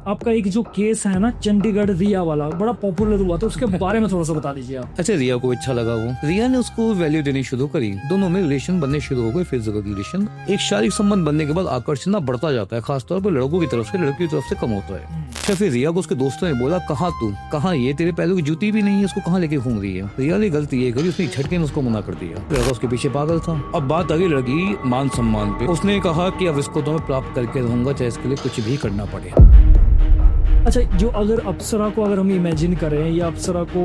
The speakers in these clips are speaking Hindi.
आपका एक जो केस है ना चंडीगढ़ रिया वाला बड़ा पॉपुलर हुआ था, उसके बारे में थोड़ा सा बता दीजिए आप। अच्छा, रिया को अच्छा लगा वो, रिया ने उसको वैल्यू देनी शुरू करी, दोनों में रिलेशन बनने शुरू हो गए, फिजिकल रिलेशन। एक शारीरिक संबंध बनने के बाद आकर्षण ना बढ़ता जाता है, खासतौर पर लड़कों की तरफ से, लड़की की तरफ से कम होता है। अच्छा, फिर रिया को उसके दोस्तों ने बोला, कहाँ तू, कहाँ ये तेरे पैरों की जूती भी नहीं है, इसको कहाँ लेके घूम रही है। रिया ने गलती ये करी, उसने झटके में उसको मना कर दिया। लड़का उसके पीछे पागल था। अब बात आ गई लड़की मान सम्मान पे। उसने कहा कि अब इसको तो मैं प्राप्त करके रहूंगा, चाहे इसके लिए कुछ भी करना पड़े। अच्छा, जो अगर अप्सरा को अगर हम इमेजिन करें या अप्सरा को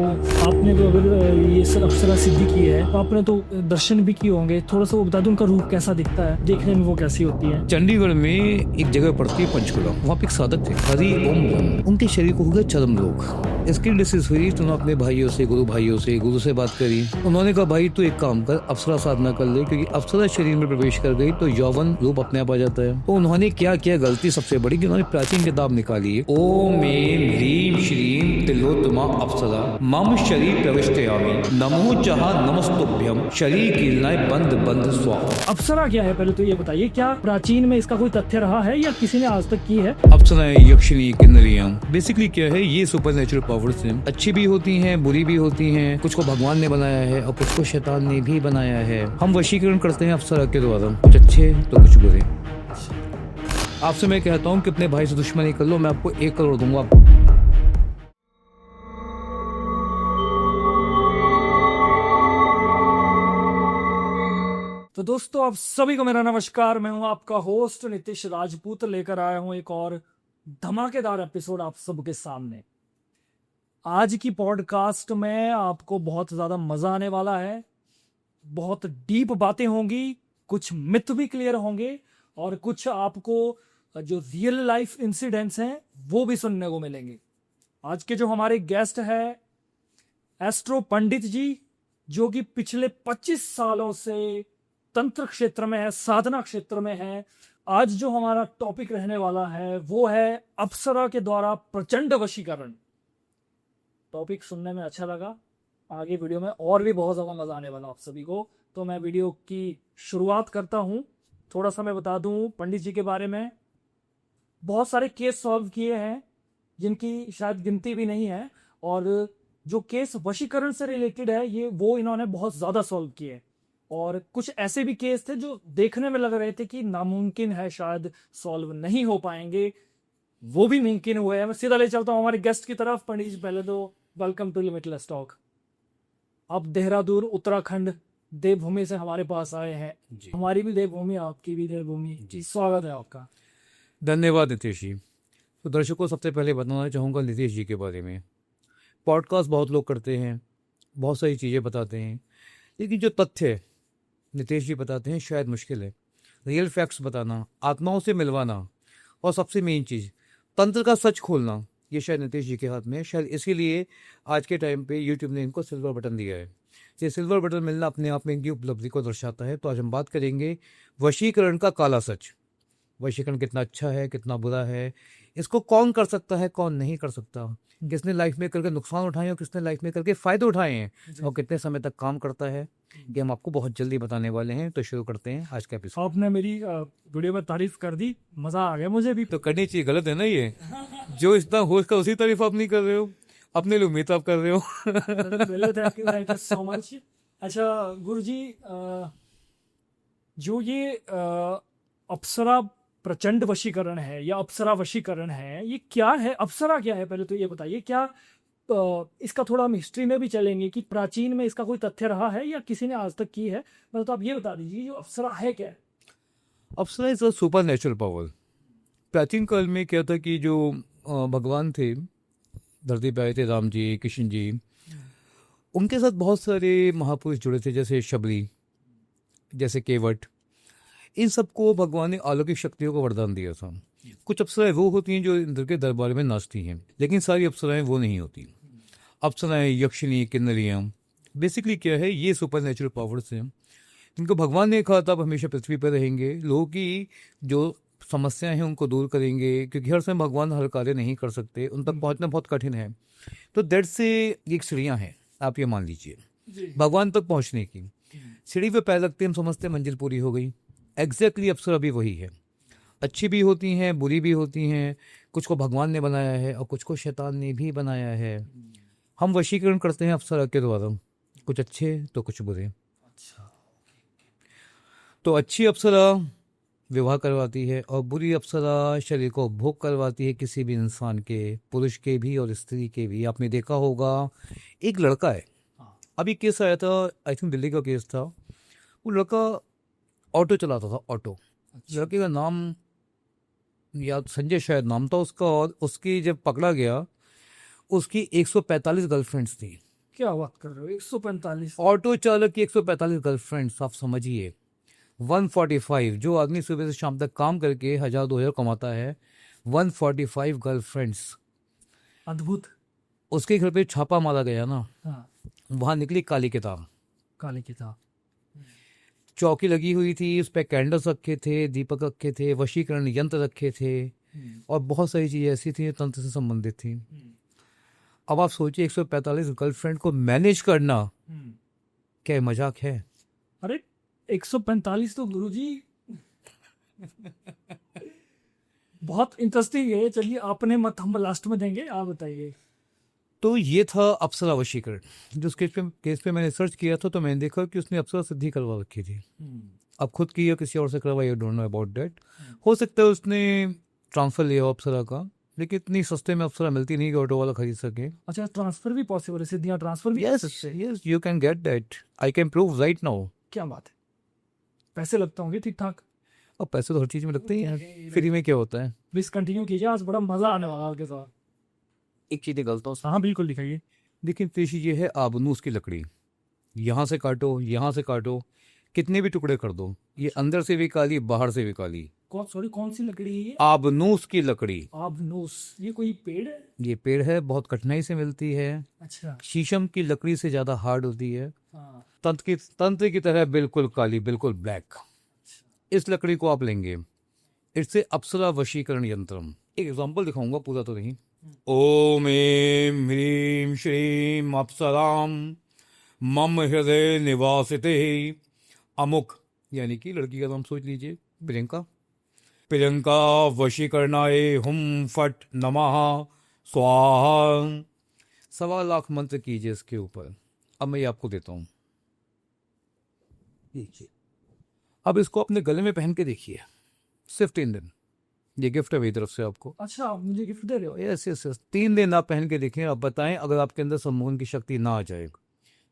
आपने तो अगर ये सब अप्सरा सिद्धि की है तो आपने तो दर्शन भी किए होंगे, थोड़ा सा वो बता दो उनका रूप कैसा दिखता है, देखने में वो कैसी होती है। चंडीगढ़ में एक जगह पड़ती है पंचकुला, वहाँ पे एक साधक थे हरि ओम ब्रह्म। उनके शरीर को हो गया चरम रोग। इसकी डिसीज हुई तो उन्होंने अपने भाइयों से, गुरु से बात करी। उन्होंने कहा, भाई तू एक काम कर, अप्सरा साधना कर ले, क्योंकि अप्सरा शरीर में प्रवेश कर गई तो यौवन रूप अपने आप आ जाता है। तो उन्होंने क्या किया, गलती सबसे बड़ी कि उन्होंने प्राचीन किताब निकाली है, ओम ऐं ह्रीं श्रीं तिलोत्तमा अप्सरा मम शरीर प्रविष्टयामि नमो जहा नमस्तुभ्यम शरीर कीर्णाय बंद बंद स्वाहा। अप्सरा क्या है पहले तो ये बताइए, क्या प्राचीन में इसका कोई तथ्य रहा है या किसी ने आज तक की है? अप्सराएं, यक्षिणी, किन्नरियां, बेसिकली क्या है, ये सुपर नेचुरल पावर्स हैं। अच्छी भी होती हैं, बुरी भी होती हैं। कुछ को भगवान ने बनाया है और कुछ को शैतान ने भी बनाया है। हम वशीकरण करते हैं अप्सरा के द्वारा, कुछ अच्छे तो कुछ बुरे। आपसे मैं कहता हूँ कि अपने भाई से दुश्मनी कर लो, मैं आपको 1 करोड़ दूंगा। तो दोस्तों आप सभी को मेरा नमस्कार, मैं हूं आपका होस्ट नीतीश राजपूत, लेकर आया हूं एक और धमाकेदार एपिसोड आप सबके सामने। आज की पॉडकास्ट में आपको बहुत ज्यादा मजा आने वाला है, बहुत डीप बातें होंगी, कुछ मिथ भी क्लियर होंगे और कुछ आपको जो रियल लाइफ इंसिडेंट्स हैं वो भी सुनने को मिलेंगे। आज के जो हमारे गेस्ट है एस्ट्रो पंडित जी, जो कि पिछले 25 सालों से तंत्र क्षेत्र में है, साधना क्षेत्र में है। आज जो हमारा टॉपिक रहने वाला है वो है अप्सरा के द्वारा प्रचंड वशीकरण। टॉपिक सुनने में अच्छा लगा, आगे वीडियो में और भी बहुत ज्यादा मजा आने वाला आप सभी को। तो मैं वीडियो की शुरुआत करता हूं। थोड़ा सा मैं बता दूं पंडित जी के बारे में। बहुत सारे केस सॉल्व किए हैं जिनकी शायद गिनती भी नहीं है, और जो केस वशीकरण से रिलेटेड है ये वो इन्होंने बहुत ज्यादा सॉल्व किए। और कुछ ऐसे भी केस थे जो देखने में लग रहे थे कि नामुमकिन है, शायद सॉल्व नहीं हो पाएंगे, वो भी मुमकिन हुए हैं। मैं सीधा ले चलता हूँ हमारे गेस्ट की तरफ। पंडित जी पहले तो वेलकम टू लिमिटलेस टॉक। आप देहरादून उत्तराखंड देवभूमि से हमारे पास आए हैं। हमारी भी देवभूमि, आपकी भी देवभूमि जी, स्वागत है आपका। धन्यवाद नीतीश जी। तो दर्शकों, सबसे पहले बताना चाहूँगा नीतीश जी के बारे में। पॉडकास्ट बहुत लोग करते हैं, बहुत सारी चीज़ें बताते हैं, लेकिन जो तथ्य नीतीश जी बताते हैं शायद मुश्किल है। रियल फैक्ट्स बताना, आत्माओं से मिलवाना और सबसे मेन चीज़ तंत्र का सच खोलना, ये शायद नीतीश जी के हाथ में है। शायद इसीलिए आज के टाइम पे यूट्यूब ने इनको सिल्वर बटन दिया है। ये सिल्वर बटन मिलना अपने आप में इनकी उपलब्धि को दर्शाता है। तो आज हम बात करेंगे वशीकरण का काला सच। वशीकरण कितना अच्छा है, कितना बुरा है, इसको कौन कर सकता है, कौन नहीं कर सकता, किसने लाइफ में करके नुकसान उठाए और किसने लाइफ में करके फायदे उठाए हैं, और कितने समय तक काम करता है, ये हम आपको बहुत जल्दी बताने वाले हैं। तो शुरू करते हैं आज का एपिसोड। आपने मेरी वीडियो में तारीफ कर दी, मजा आ गया मुझे भी। तो करनी चाहिए, गलत है ना ये? जो इतना होश का उसी तारीफ आप नहीं कर रहे हो, अपने लिए उम्मीद आप कर रहे हो। Thank you so much. अच्छा गुरु जी, जो ये अप्सरा प्रचंड वशीकरण है या अप्सरा वशीकरण है, ये क्या है? अप्सरा क्या है पहले तो ये बताइए। क्या इसका थोड़ा हम हिस्ट्री में भी चलेंगे कि प्राचीन में इसका कोई तथ्य रहा है या किसी ने आज तक की है, मतलब तो आप ये बता दीजिए जो अप्सरा है क्या है? Apsara is a supernatural power. प्राचीन काल में क्या था कि जो भगवान थे, धरती पे आए थे, राम जी, कृष्ण जी, उनके साथ बहुत सारे महापुरुष जुड़े थे, जैसे शबरी, जैसे केवट। इन सबको भगवान ने अलौकिक शक्तियों का वरदान दिया था। कुछ अप्सराएं वो होती हैं जो इंद्र के दरबार में नाचती हैं, लेकिन सारी अप्सराएं वो नहीं होती। अप्सराएं, यक्षिणी, किन्नरियां, बेसिकली क्या है, ये सुपर नेचुरल पावर्स हैं जिनको भगवान ने कहा था आप हमेशा पृथ्वी पर रहेंगे, लोगों की जो समस्याएं हैं उनको दूर करेंगे, क्योंकि हर समय भगवान हर कार्य नहीं कर सकते, उन तक पहुंचना बहुत कठिन है। तो दैट से एक सीढ़ियाँ हैं, आप ये मान लीजिए भगवान तक पहुंचने की। सीढ़ी पे पैर रखते हम समझते हैं मंजिल पूरी हो गई। एग्जैक्टली अप्सरा भी वही है। अच्छी भी होती हैं, बुरी भी होती हैं। कुछ को भगवान ने बनाया है और कुछ को शैतान ने भी बनाया है। हम वशीकरण करते हैं अप्सरा के द्वारा, कुछ अच्छे तो कुछ बुरे। अच्छा। तो अच्छी अप्सरा विवाह करवाती है और बुरी अप्सरा शरीर को भोग करवाती है, किसी भी इंसान के, पुरुष के भी और स्त्री के भी। आपने देखा होगा, एक लड़का है, हाँ। अभी केस आया था, आई थिंक दिल्ली का केस था। वो लड़का ऑटो चलाता था, ऑटो। अच्छा। लड़के का नाम या संजय शायद नाम था उसका, और उसकी जब पकड़ा गया, उसकी 145 गर्लफ्रेंड्स थी। क्या बात कर रहे हो, 145? ऑटो चालक की 145 गर्लफ्रेंड्स, आप समझिए। 145, जो आदमी सुबह से शाम तक काम करके 1000-2000 कमाता है, 145 गर्लफ्रेंड्स। अद्भुत। उसके घर पे छापा मारा गया ना, हाँ। वहां निकली काली किताब। काली किताब। चौकी लगी हुई थी, उस पर कैंडल्स रखे थे, दीपक रखे थे, वशीकरण यंत्र रखे थे, और बहुत सारी चीजें ऐसी थी तंत्र से संबंधित थी। अब आप सोचिए, 145 गर्लफ्रेंड को मैनेज करना क्या मजाक है? अरे 145 तो गुरुजी बहुत इंटरेस्टिंग है। चलिए, आपने मत, हम लास्ट में देंगे, आप बताइए। तो ये था अप्सरा वशीकरण। जो केस पे मैंने सर्च किया था, तो मैंने देखा कि उसने अप्सरा सिद्धि करवा रखी थी। अब खुद की या किसी और से करवाई, I don't know about that. हो सकता है उसने ट्रांसफर लिया हो अप्सरा का, लेकिन इतनी सस्ते में अप्सरा मिलती नहीं कि ऑटो वाला खरीद सके। अच्छा, ट्रांसफर भी पॉसिबल है, सिद्धियां ट्रांसफर भी? Yes yes, you can get that, I can prove right now. क्या बात है। पैसे लगते होंगे ठीक ठाक? और पैसे तो हर चीज में लगते ही हैं, फ्री में क्या होता है। प्लीज कंटिन्यू कीजिए, आज बड़ा मजा आने वाला है आपके साथ। एक चीज निकलता हूँ। हाँ बिल्कुल, दिखाइए। देखिए तीसरी ये है आबनूस की लकड़ी। यहाँ से काटो, यहाँ से काटो, कितने भी टुकड़े कर दो, ये अंदर से भी काली, बाहर से भी काली। कौन सी लकड़ी है ये? आबनूस की लकड़ी। आबनूस, ये कोई पेड़ है? ये पेड़ है, बहुत कठिनाई से मिलती है। अच्छा। शीशम की लकड़ी से ज्यादा हार्ड होती है। हाँ। तंत्र की तरह बिल्कुल काली, बिल्कुल ब्लैक। इस लकड़ी को आप लेंगे, इससे अप्सरा वशीकरण यंत्रम। एक एग्जांपल दिखाऊंगा, पूरा तो नहीं। ओम ऐं ह्रीं श्रीं अप्सराम मम हृदय निवासिते। अमुक यानी कि लड़की का नाम सोच लीजिए, प्रियंका। प्रियंका वशीकरणाय हुम फट नमः स्वाहा। 1.25 लाख मंत्र कीजिए इसके ऊपर। अब मैं ये आपको देता हूँ, देखिए। अब इसको अपने गले में पहन के देखिए, सिर्फ 3 दिन। ये गिफ्ट है मेरी तरफ से आपको। अच्छा, आप मुझे गिफ्ट दे रहे हो? यस यस यस, 3 दिन आप पहन के देखें, आप बताएं अगर आपके अंदर सम्मोहन की शक्ति ना आ जाए।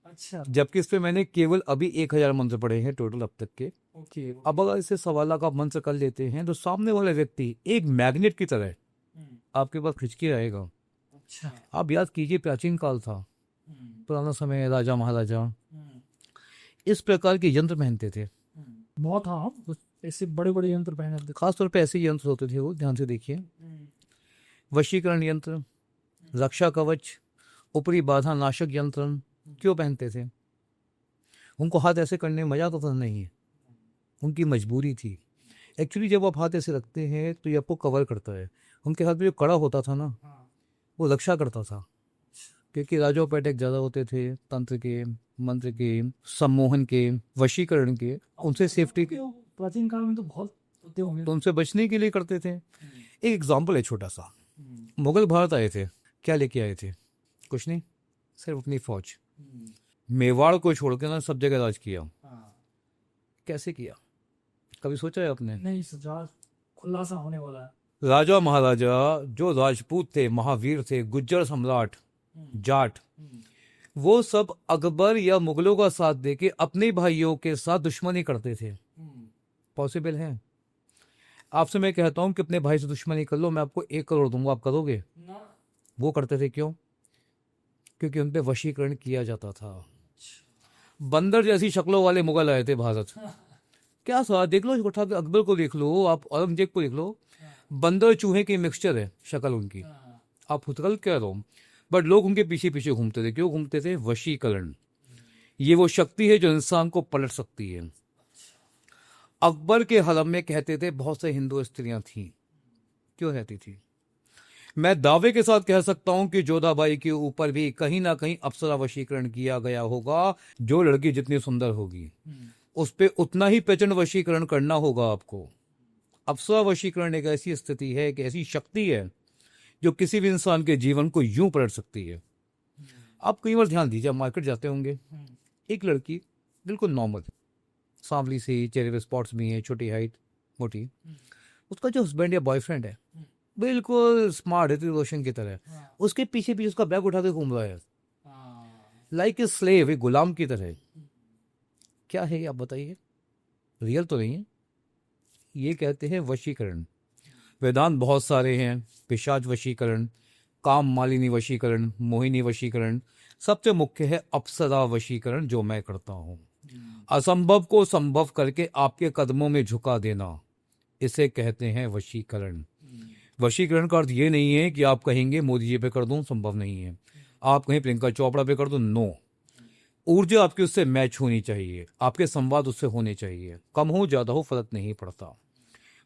अच्छा। जबकि इस पे मैंने केवल अभी 1000 मंत्र पढ़े हैं टोटल अब तक के। ओके। अब अगर इसे 1.25 लाख आप मंत्र कर लेते हैं, तो सामने वाला व्यक्ति एक मैग्नेट की तरह आपके पास खिंच के आएगा। अच्छा। आप याद कीजिए, प्राचीन काल था, पुराना समय, राजा महाराजा इस प्रकार के यंत्र पहनते थे। बहुत, हाँ, ऐसे बड़े बड़े यंत्र पहने थे। खासतौर पे ऐसे यंत्र होते थे वो, ध्यान से देखिए। वशीकरण यंत्र, रक्षा कवच, ऊपरी बाधा नाशक यंत्र क्यों पहनते थे? उनको हाथ ऐसे करने में मजा तो नहीं है, उनकी मजबूरी थी। एक्चुअली जब आप हाथ ऐसे रखते हैं तो ये आपको कवर करता है। उनके हाथ में जो कड़ा होता था ना, वो रक्षा करता था, क्योंकि राजो पे अटैक ज़्यादा होते थे, तंत्र के, मंत्र के, सम्मोहन के, वशीकरण के, उनसे सेफ्टी के। प्राचीन काल में तो बहुत होते होंगे। तो उनसे बचने के लिए करते थे। एक एग्जाम्पल है छोटा सा। मुगल भारत आए थे, क्या लेके आए थे? कुछ नहीं, सिर्फ अपनी फौज। मेवाड़ को छोड़ के ना सब जगह राज किया। कैसे किया, कभी सोचा है आपने? नहीं, सजा खुलासा होने वाला है। राजा महाराजा जो राजपूत थे, महावीर थे, गुज्जर सम्राट, जाट, वो सब अकबर या मुगलों का साथ देके अपने भाइयों के साथ दुश्मनी करते थे। पॉसिबल है? आपसे मैं कहता हूं कि अपने भाई से दुश्मनी कर लो, मैं आपको 1 करोड़ दूंगा, आप करोगे? वो करते थे, क्यों? क्योंकि उन पे वशीकरण किया जाता था। बंदर जैसी शक्लों वाले मुगल आए थे भारत। क्या स्वाद, देख लो उठा के, अकबर को देख लो, आप औरंगजेब को देख लो, बंदर चूहे की मिक्सचर है शक्ल उनकी। आप फुतकल कह रहे हो, बट लोग उनके पीछे पीछे घूमते थे। क्यों घूमते थे? वशीकरण। ये वो शक्ति है जो इंसान को पलट सकती है। अकबर के हरम में कहते थे बहुत से हिंदू स्त्रियां थीं। क्यों रहती थी? मैं दावे के साथ कह सकता हूं कि जोधाबाई के ऊपर भी कहीं ना कहीं अप्सरा वशीकरण किया गया होगा। जो लड़की जितनी सुंदर होगी, उस पे उतना ही प्रचंड वशीकरण करना होगा आपको। अप्सरा वशीकरण एक ऐसी स्थिति है, एक ऐसी शक्ति है जो किसी भी इंसान के जीवन को यूं पलट सकती है। आप कई बार ध्यान दीजिए, आप मार्केट जाते होंगे, एक लड़की बिल्कुल नॉर्मल, सांवली सी, चेहरे पे स्पॉट्स भी हैं, छोटी हाइट, मोटी, उसका जो हस्बैंड या बॉयफ्रेंड है बिल्कुल स्मार्ट है, ऋतिक रोशन की तरह, उसके पीछे पीछे उसका बैग उठा के घूम रहा है लाइक ए स्लेव, एक गुलाम की तरह। क्या है ये, आप बताइए? रियल तो नहीं है। ये कहते हैं वशीकरण। वेदांत बहुत सारे हैं, पिशाच वशीकरण, काम मालिनी वशीकरण, मोहिनी वशीकरण, सबसे मुख्य है अप्सरा वशीकरण जो मैं करता हूं। असंभव को संभव करके आपके कदमों में झुका देना, इसे कहते हैं वशीकरण। वशीकरण का अर्थ ये नहीं है कि आप कहेंगे मोदी जी पे कर दूं, संभव नहीं है। आप कहें प्रियंका चोपड़ा पे कर दूं, नो। ऊर्जा आपकी उससे मैच होनी चाहिए, आपके संवाद उससे होने चाहिए, कम हो ज्यादा हो फर्क नहीं पड़ता।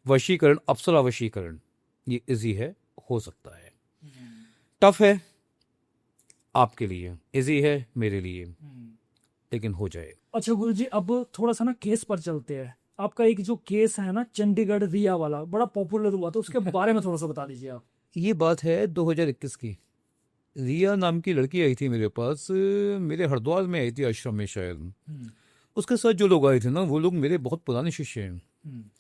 वशीकरण, अप्सरा वशीकरण, ये इजी है, हो सकता है, टफ है आपके लिए, इजी है मेरे लिए, लेकिन हो जाए। अच्छा गुरु जी, अब थोड़ा सा ना केस पर चलते हैं। आपका एक जो केस है ना चंडीगढ़ रिया वाला, बड़ा पॉपुलर हुआ था, उसके बारे में थोड़ा सा बता दीजिए आप। ये बात है 2021 की। रिया नाम की लड़की आई थी मेरे पास, मेरे हरिद्वार में आई थी आश्रम में शायद। उसके साथ जो लोग आए थे ना, वो लोग मेरे बहुत पुराने शिष्य हैं।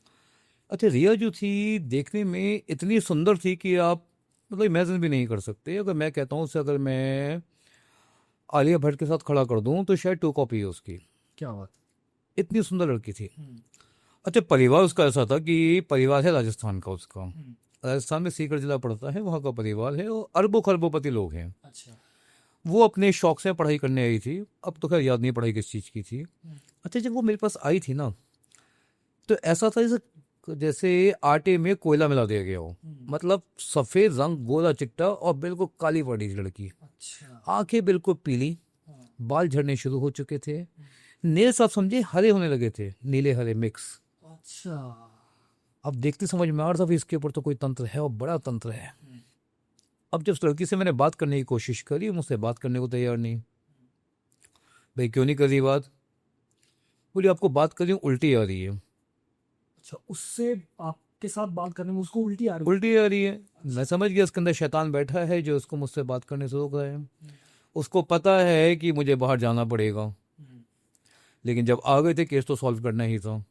अच्छा, रिया जो थी देखने में इतनी सुंदर थी कि आप मतलब इमेजिन भी नहीं कर सकते। अगर मैं कहता हूँ उसे, अगर मैं आलिया भट्ट के साथ खड़ा कर दूं तो शायद 2 कॉपी है उसकी। क्या बात। इतनी सुंदर लड़की थी। अच्छा, परिवार उसका ऐसा था कि परिवार है राजस्थान का उसका, राजस्थान में सीकर जिला पड़ता है, वहाँ का परिवार है और अरबों खरबोपति लोग हैं। अच्छा। वो अपने शौक से पढ़ाई करने आई थी, अब तो खैर याद नहीं पढ़ाई किस चीज़ की थी। अच्छा, जब वो मेरे पास आई थी ना, तो ऐसा था जैसे आटे में कोयला मिला दिया गया हो। मतलब सफ़ेद रंग, गोरा चिट्टा और बिल्कुल काली पड़ी थी लड़की। अच्छा। आंखें बिल्कुल पीली, बाल झड़ने शुरू हो चुके थे, नेल्स आप समझे हरे होने लगे थे, नीले हरे मिक्स। अच्छा। अब देखते समझ में आ रहा था कि इसके ऊपर तो कोई तंत्र है और बड़ा तंत्र है। अब जब उस लड़की से मैंने बात करने की कोशिश करी, मुझसे बात करने को तैयार नहीं। भाई क्यों नहीं कर रही बात? बोली आपको बात कर रही हूँ, उल्टी आ रही है। अच्छा, उससे आपके साथ बात करने में उसको उल्टी आ रही उल्टी आ रही है। मैं समझ गया इसके अंदर शैतान बैठा है जो उसको मुझसे बात करने से रोक रहा है। उसको पता है कि मुझे बाहर जाना पड़ेगा, लेकिन जब आ गए थे केस तो सॉल्व करना ही था।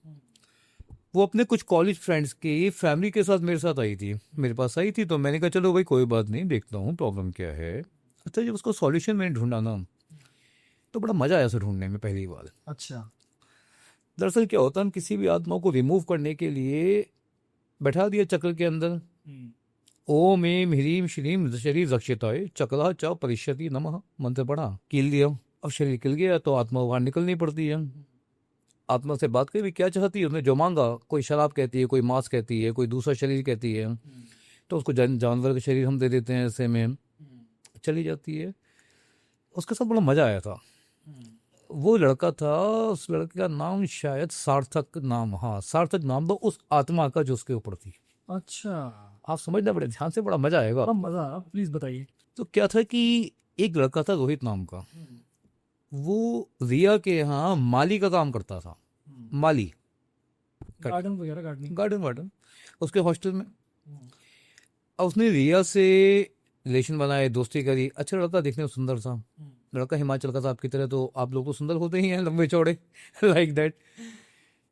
वो अपने कुछ कॉलेज फ्रेंड्स की फैमिली के साथ मेरे साथ आई थी, मेरे पास आई थी, तो मैंने कहा चलो भाई कोई बात नहीं, देखता हूँ प्रॉब्लम क्या है। अच्छा, जब उसको सॉल्यूशन मैंने ढूंढा ना, तो बड़ा मजा आया उसे ढूंढने में पहली बार। अच्छा। दरअसल क्या होता है, हम किसी भी आत्मा को रिमूव करने के लिए बैठा दिया चक्र के अंदर, ओम एम ह्रीम श्रीम शरीर रक्षिताय चक्रा च परिष्यति नमः मंत्र पढ़ा, कील दिया। अब शरीर किल गया तो आत्मा बाहर निकलनी पड़ती है। आत्मा से बात करी, क्या चाहती है, उसने जो मांगा, कोई शराब कहती है, कोई मांस कहती है, कोई दूसरा शरीर कहती है, तो उसको जानवर का शरीर हम दे देते हैं, ऐसे में चली जाती है। उसके साथ बड़ा मजा आया था। वो लड़का था, उस लड़के का नाम शायद सार्थक नाम, हाँ सार्थक नाम था उस आत्मा का जो उसके ऊपर थी। अच्छा। आप समझना बड़े ध्यान से, बड़ा मजा आएगा। बड़ा मजा आया, प्लीज बताइए। तो क्या था कि एक लड़का था रोहित नाम का, वो रिया के यहाँ माली का काम करता था, माली, गार्डन वगैरह, गार्डनिंग। गार्डन वार्डन, उसके हॉस्टल में। अब उसने रिया से रिलेशन बनाए, दोस्ती करी। अच्छा लड़का, देखने में सुंदर था लड़का, हिमाचल का था आपकी तरह, तो आप लोग तो सुंदर होते ही हैं, लंबे चौड़े लाइक दैट।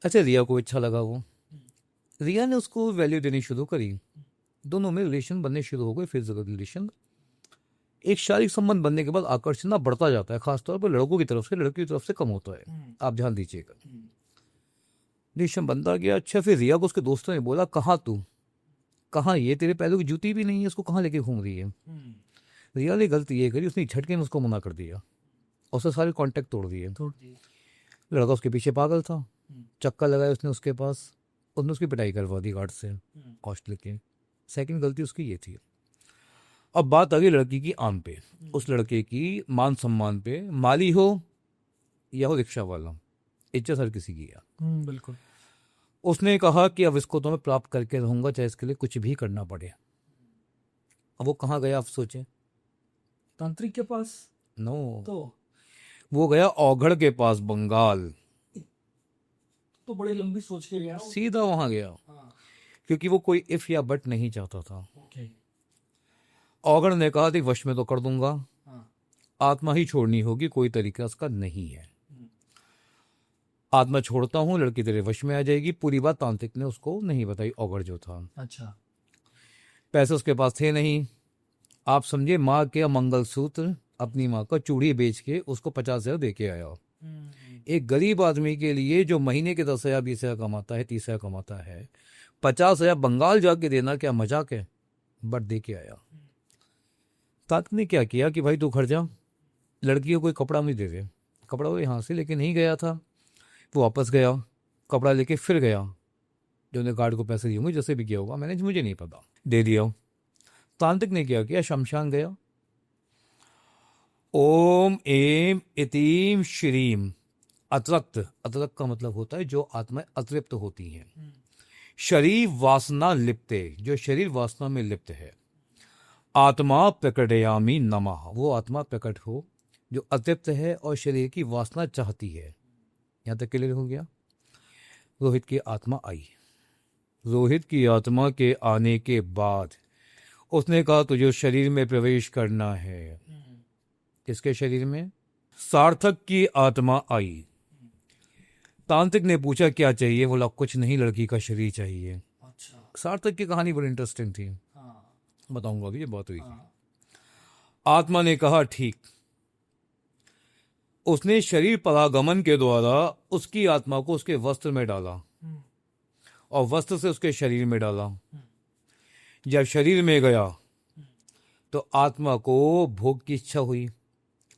अच्छा, रिया को अच्छा लगा वो, रिया ने उसको वैल्यू देनी शुरू करी, दोनों में रिलेशन बनने शुरू हो गए, फिजिकल रिलेशन। एक शारीरिक संबंध बनने के बाद आकर्षण ना बढ़ता जाता है, खासतौर पर लड़कों की तरफ से, लड़की की तरफ से कम होता है, आप ध्यान दीजिएगा। रिलेशन बनता गया। अच्छा, फिर रिया को उसके दोस्तों ने बोला, कहाँ तू, कहाँ ये तेरे पैरों की जूती भी नहीं है, इसको कहाँ लेके घूम रही है। रिया ने गलती ये करी, उसने झटके में उसको मना कर दिया, उससे सारे कांटेक्ट तोड़ दिए। लड़का उसके पीछे पागल था, चक्कर लगाया उसने उसके पास, उसने उसकी पिटाई करवा दी गार्ड से हॉस्टल के। सेकंड गलती उसकी ये थी। अब बात आ गई लड़की की आन पे, उस लड़के की मान सम्मान पे, माली हो या हो रिक्शा वाला, इज्जत हर किसी की है। बिल्कुल। उसने कहा कि अब इसको तो मैं प्राप्त करके रहूंगा, चाहे इसके लिए कुछ भी करना पड़े। अब वो कहाँ गया, आप सोचें? तांत्रिक के पास? नो, तो वो गया औघड़ के पास, बंगाल, बड़ी लंबी सोच के गया। सीधा वहां गया। क्योंकि वो कोई इफ या बट नहीं चाहता था। ओके। ऑगर ने कहा कि वश में तो कर दूंगा, हाँ। आत्मा ही छोड़नी होगी, कोई तरीका उसका नहीं है। आत्मा छोड़ता हूँ, लड़की तेरे वश में आ जाएगी। पूरी बात तांत्रिक ने उसको नहीं बताई, ऑगर जो था। अच्छा। पैसे उसके पास थे नहीं। आप समझे, माँ के मंगलसूत्र, अपनी माँ का चूड़ी बेच के उसको 50,000 दे के आया। एक गरीब आदमी के लिए जो महीने के 10,000 20,000 कमाता है, 30,000 कमाता है, 50,000 बंगाल जाके देना क्या मजाक है? बट दे के आया। ताक ने क्या किया कि भाई तू घर जा, लड़की को कोई कपड़ा नहीं दे दे। कपड़ा वो यहाँ से लेके नहीं गया था, वो वापस गया, कपड़ा लेके फिर गया। जो ने गार्ड को पैसे दिए होंगे, जैसे भी किया होगा, मुझे नहीं पता, दे दिया। तांत्रिक ने क्या किया, शमशान गया। ओम एम इतीम श्रीम अतरक्त। अतरक्त का मतलब होता है जो आत्मा अतृप्त होती हैं। शरीर वासना लिप्ते, जो शरीर वासना में लिप्त है। आत्मा प्रकटयामी नमः, वो आत्मा प्रकट हो जो अतृप्त है और शरीर की वासना चाहती है। यहां तक क्लियर हो गया। रोहित की आत्मा आई। रोहित की आत्मा के आने के बाद उसने कहा तुझे शरीर में प्रवेश करना है। किसके शरीर में? सार्थक की आत्मा आई। तांत्रिक ने पूछा क्या चाहिए? बोला कुछ नहीं, लड़की का शरीर चाहिए। अच्छा। सार्थक की कहानी बड़ी इंटरेस्टिंग थी, हाँ। बताऊंगा अभी, ये बात हुई थी। हाँ। आत्मा ने कहा ठीक। उसने शरीर परागमन के द्वारा उसकी आत्मा को उसके वस्त्र में डाला और वस्त्र से उसके शरीर में डाला। जब शरीर में गया तो आत्मा को भोग की इच्छा हुई।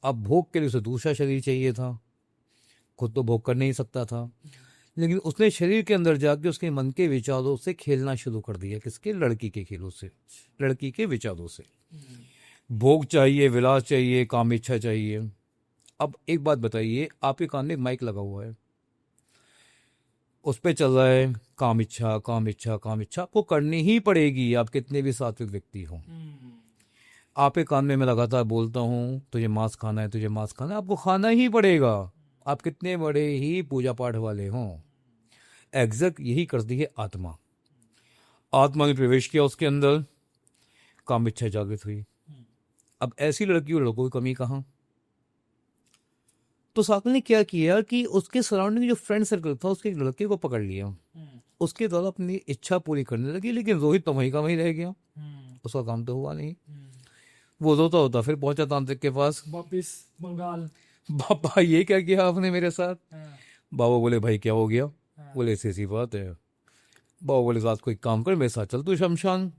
अब भोग के लिए उसे दूसरा शरीर चाहिए था, खुद तो भोग कर नहीं सकता था। लेकिन उसने शरीर के अंदर जाके उसके मन के विचारों से खेलना शुरू कर दिया। किसके? लड़की के खेलों से, लड़की के विचारों से। भोग चाहिए, विलास चाहिए, काम इच्छा चाहिए। अब एक बात बताइए, आपके कान में माइक लगा हुआ है, उस पे चल रहा है काम इच्छा, काम इच्छा, काम इच्छा। आपको करनी ही पड़ेगी, आप कितने भी सात्विक व्यक्ति हो। आपके कान में मैं लगातार बोलता हूँ तुझे मांस खाना है, तुझे मांस खाना है, आपको खाना ही पड़ेगा, आप कितने बड़े ही पूजा पाठ वाले हों। एग्जैक्ट यही करती है आत्मा। आत्मा ने प्रवेश किया उसके अंदर, काम इच्छा जागृत हुई। अब ऐसी लड़की और लड़कों की कमी कहाँ? तो साकल ने क्या किया कि उसके सराउंडिंग जो फ्रेंड सर्कल था, उसके एक लड़के को पकड़ लिया, उसके द्वारा अपनी इच्छा पूरी करने लगी। लेकिन रोहित तो वहीं का वहीं रह गया, उसका काम तो हुआ नहीं। वो रोता होता फिर पहुंचा तांत्रिक के पास, वापिस बंगाल। बाबा ये क्या किया आपने मेरे साथ? बाबा बोले भाई क्या हो गया? बोले ऐसी ऐसी बात है। बाबा बोले रात को एक काम कर, मेरे साथ चल तू शमशान।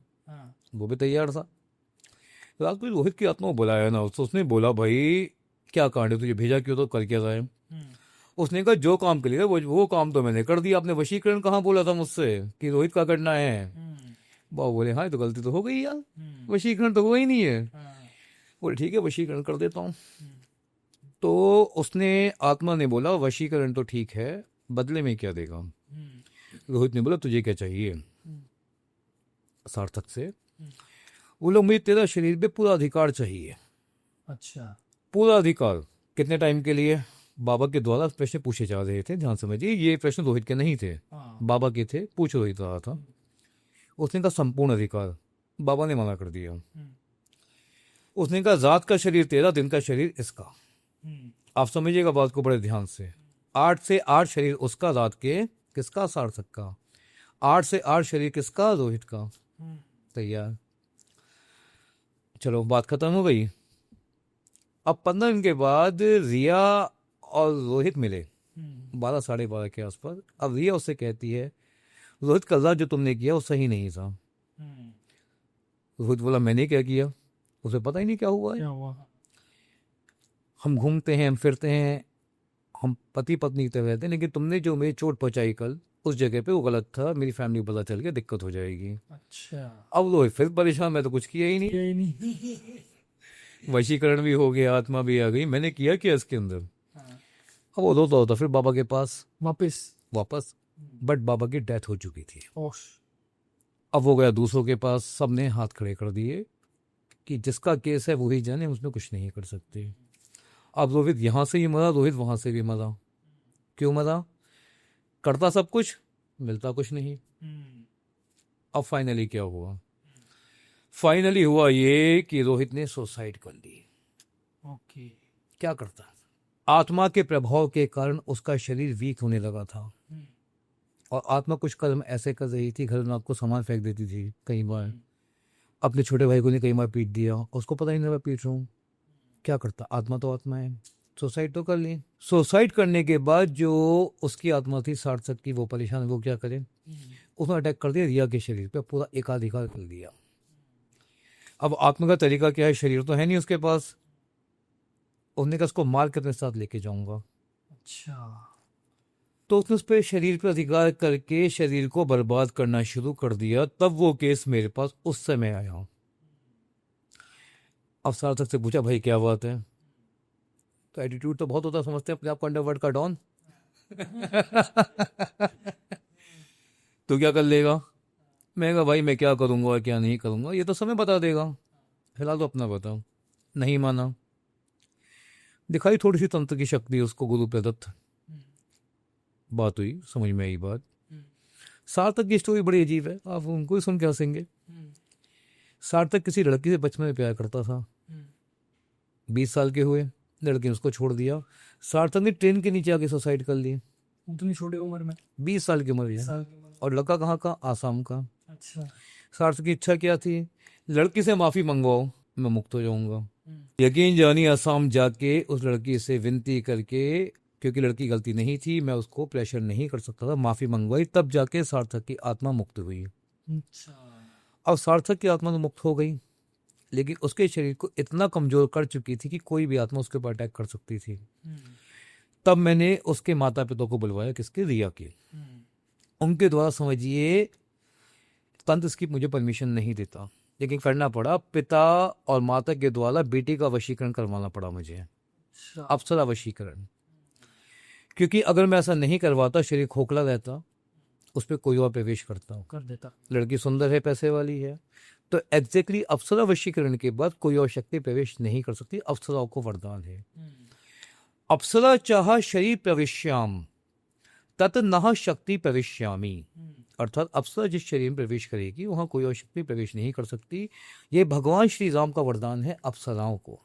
वो भी तैयार था। रात को रोहित की आत्मा को बुलाया ना, तो उसने बोला भाई क्या कांड है, तुझे भेजा क्यों, तो कर क्या रहा है? उसने कहा जो काम कर लिया वो काम तो मैंने कर दिया, आपने वशीकरण कहाँ बोला था मुझसे कि रोहित का करना है? बाबा बोले हाँ, तो गलती तो हो गई यार, वशीकरण तो हुआ ही नहीं है। बोले ठीक है वशीकरण कर देता हूँ। तो उसने, आत्मा ने बोला वशीकरण तो ठीक है, बदले में क्या देगा? रोहित ने बोला तुझे क्या चाहिए? सार्थक से बोला मुझे तेरा शरीर पे पूरा अधिकार चाहिए। अच्छा। पूरा अधिकार कितने टाइम के लिए? बाबा के द्वारा प्रश्न पूछे जा रहे थे, ध्यान समझिए, ये प्रश्न रोहित के नहीं थे, बाबा के थे, पूछ रोहित रहा था। उसने कहा संपूर्ण अधिकार। बाबा ने मना कर दिया। उसने कहा रात का शरीर तेरा, दिन का शरीर इसका। आप समझिएगा बात को बड़े ध्यान से। 8 से 8 शरीर उसका, रात के किसका? सार्थक का। 8 से 8 शरीर किसका? रोहित का। तैयार? चलो बात खत्म हो गई। अब 15 दिन के बाद रिया और रोहित मिले, 12 साढ़े 12 के आसपास। अब रिया उससे कहती है रोहित कल रात जो तुमने किया वो सही नहीं था। रोहित बोला मैंने क्या किया? उसे पता ही नहीं क्या हुआ है। क्या हुआ? हम घूमते हैं, हम फिरते हैं, हम पति पत्नी की तरह रहते हैं, लेकिन तुमने जो मेरी चोट पहुंचाई कल उस जगह पे वो गलत था, मेरी फैमिली को पता चल गया, दिक्कत हो जाएगी। अच्छा। अब रोहित फिर परेशान, मैं तो कुछ किया ही नहीं। यही नहीं। वशीकरण भी हो गया, आत्मा भी आ गई, मैंने किया क्या इसके अंदर? अब वो रोता होता फिर बाबा के पास वापस। बट बाबा की डेथ हो चुकी थी। अब वो गया दूसरों के पास, सबने हाथ खड़े कर दिए कि जिसका केस है वही जाने, उसमें कुछ नहीं कर सकते। अब रोहित यहां से ही मरा, रोहित वहां से भी मरा। क्यों मरा? करता सब कुछ, मिलता कुछ नहीं। अब फाइनली क्या हुआ? फाइनली हुआ ये कि रोहित ने सुसाइड कर ली। ओके। क्या करता? आत्मा के प्रभाव के कारण उसका शरीर वीक होने लगा था और आत्मा कुछ कर्म ऐसे कर रही थी, घर में आपको सामान फेंक देती थी कई बार, अपने छोटे भाई को ने कई बार पीट दिया, उसको पता ही नहीं मैं पीट रहा हूँ। क्या करता? आत्मा तो आत्मा है, सुसाइड तो कर ली। सुसाइड करने के बाद जो उसकी आत्मा थी सार्थक की, वो परेशान, वो क्या करे, उसने अटैक कर दिया रिया के शरीर पे, पूरा एकाधिकार कर दिया। अब आत्मा का तरीका क्या है, शरीर तो है नहीं उसके पास, उसने कहा उसको मार के अपने साथ लेके जाऊंगा। अच्छा। तो उसने उस पर शरीर पर अधिकार करके शरीर को बर्बाद करना शुरू कर दिया। तब वो केस मेरे पास उस समय आया। अब सार्थक से पूछा भाई क्या बात है? तो एटीट्यूड तो बहुत होता, समझते हैं अपने आप को अंडरवर्ल्ड का डॉन। तो क्या कर लेगा? मैं कहा भाई मैं क्या करूंगा और क्या नहीं करूंगा ये तो समय बता देगा, फिलहाल तो अपना बताओ। नहीं माना। दिखाई थोड़ी सी तंत्र की शक्ति उसको गुरु प्रदत्त। बात हुई, समझ में आई बात। सार्थक की स्टोरी बड़ी अजीब है, आप उनको ही सुन के हंसेंगे। सार्थक किसी लड़की से बचपन में प्यार करता था। 20 साल के हुए, लड़की ने उसको छोड़ दिया। सार्थक ने ट्रेन के नीचे आके सुसाइड कर ली। उतनी छोटी उम्र में? 20 साल की उम्र है। साल की उम्र। और लड़का कहाँ का? आसाम का। अच्छा। सार्थक की इच्छा क्या थी? लड़की से माफी मंगवाओ, मैं मुक्त हो जाऊंगा। यकीन जानी आसाम जाके उस लड़की से विनती करके, क्योंकि लड़की गलती नहीं थी, मैं उसको प्रेशर नहीं कर सकता था, माफी मंगवाई, तब जाके सार्थक की आत्मा मुक्त हुई। अच्छा। अब सार्थक की आत्मा तो मुक्त हो गई, लेकिन उसके शरीर को इतना कमजोर कर चुकी थी कि कोई भी आत्मा उसके ऊपर अटैक कर सकती थी। तब मैंने उसके माता पिता को बुलवाया, किसके? रिया के। उनके द्वारा, समझिए, तंत्र इसकी मुझे परमिशन नहीं देता, लेकिन करना पड़ा। पिता और माता के द्वारा बेटी का वशीकरण करवाना पड़ा मुझे। अच्छा। अप्सरा वशीकरण। क्योंकि अगर मैं ऐसा नहीं करवाता, शरीर खोखला रहता, उस पर कोई और प्रवेश करता, कर देता। लड़की सुंदर है, पैसे वाली है, तो एग्जैक्टली अप्सरा वशीकरण के बाद कोई और शक्ति प्रवेश नहीं कर सकती। अप्सराओं को वरदान है। अप्सरा चाह शरीर प्रवेश्याम तत नह शक्ति प्रवेश्यामी। अर्थात अप्सरा जिस शरीर में प्रवेश करेगी वहां कोई और शक्ति प्रवेश नहीं कर सकती। ये भगवान श्री राम का वरदान है अप्सराओं को।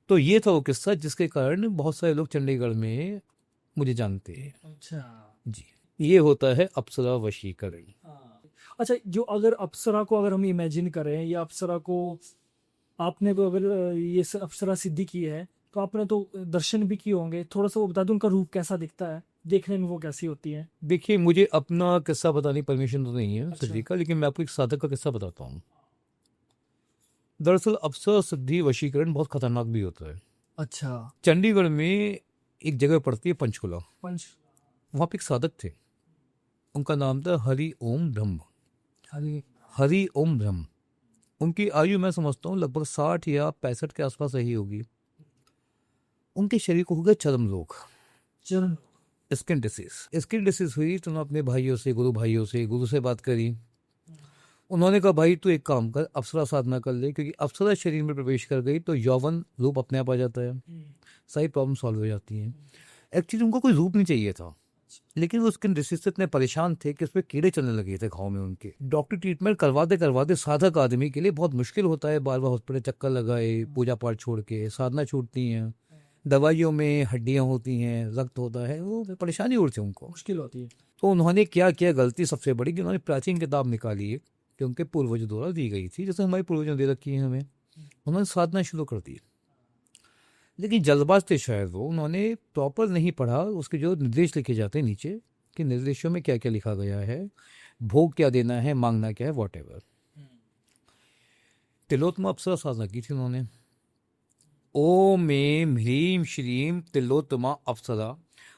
तो ये था वो किस्सा जिसके कारण बहुत सारे लोग चंडीगढ़ में मुझे जानते हैं। अच्छा जी, ये होता है अप्सरा वशीकरण। अच्छा, जो अगर अप्सरा को अगर हम इमेजिन करें, या अप्सरा को आपने भी अगर ये अप्सरा सिद्धि की है तो आपने तो दर्शन भी किए होंगे, थोड़ा सा वो बता दो उनका रूप कैसा दिखता है, देखने में वो कैसी होती है? देखिए, मुझे अपना किस्सा बताने की परमिशन तो नहीं है अच्छा। सिद्धि का, लेकिन मैं आपको एक साधक का किस्सा बताता हूँ। दरअसल अप्सरा सिद्धि वशीकरण बहुत खतरनाक भी होता है। अच्छा। चंडीगढ़ में एक जगह पड़ती है पंचकुला, पंच। वहाँ पे एक साधक थे, उनका नाम था हरि ओम ब्रह्म। हरी। हरि ओम ब्रह्म। उनकी आयु मैं समझता हूँ लगभग 60 या 65 के आसपास रही होगी। उनके शरीर को हो गया चर्म रोग, चरण। Skin disease. स्किन डिसीज हुई तो उन्होंने अपने भाइयों से, गुरु से बात करी। उन्होंने कहा भाई तू एक काम कर, अप्सरा साधना कर ले, क्योंकि अप्सरा शरीर में प्रवेश कर गई तो यौवन रूप अपने आप आ जाता है, सारी प्रॉब्लम सॉल्व हो जाती हैं। एक्चुअली उनको कोई रूप नहीं चाहिए था, लेकिन वो स्किन डिसीज से इतने परेशान थे कि उसमें कीड़े चलने लगे थे घाव में उनके। डॉक्टर ट्रीटमेंट करवाते करवाते साधक आदमी के लिए बहुत मुश्किल होता है, बार बार हॉस्पिटल चक्कर लगाए, पूजा पाठ छोड़ के, साधना छूटती हैं, दवाइयों में हड्डियां होती हैं, रक्त होता है, वो परेशानी और थी उनको, मुश्किल होती है। तो उन्होंने क्या किया गलती सबसे बड़ी कि उन्होंने प्राचीन किताब निकाली है कि उनके पूर्वजों द्वारा दी गई थी, जैसे हमारे पूर्वजों दे रखी है हमें, उन्होंने साधना शुरू कर दी। लेकिन जल्दबाज थे शायद वो, उन्होंने प्रॉपर नहीं पढ़ा उसके जो निर्देश लिखे जाते हैं नीचे, कि निर्देशों में क्या क्या लिखा गया है, भोग क्या देना है, मांगना क्या है, वॉट एवर। तिलोत्तमा अप्सरा साधना की थी उन्होंने। ओम ऐं ह्रीं श्रीं तिलोत्तमा अप्सरा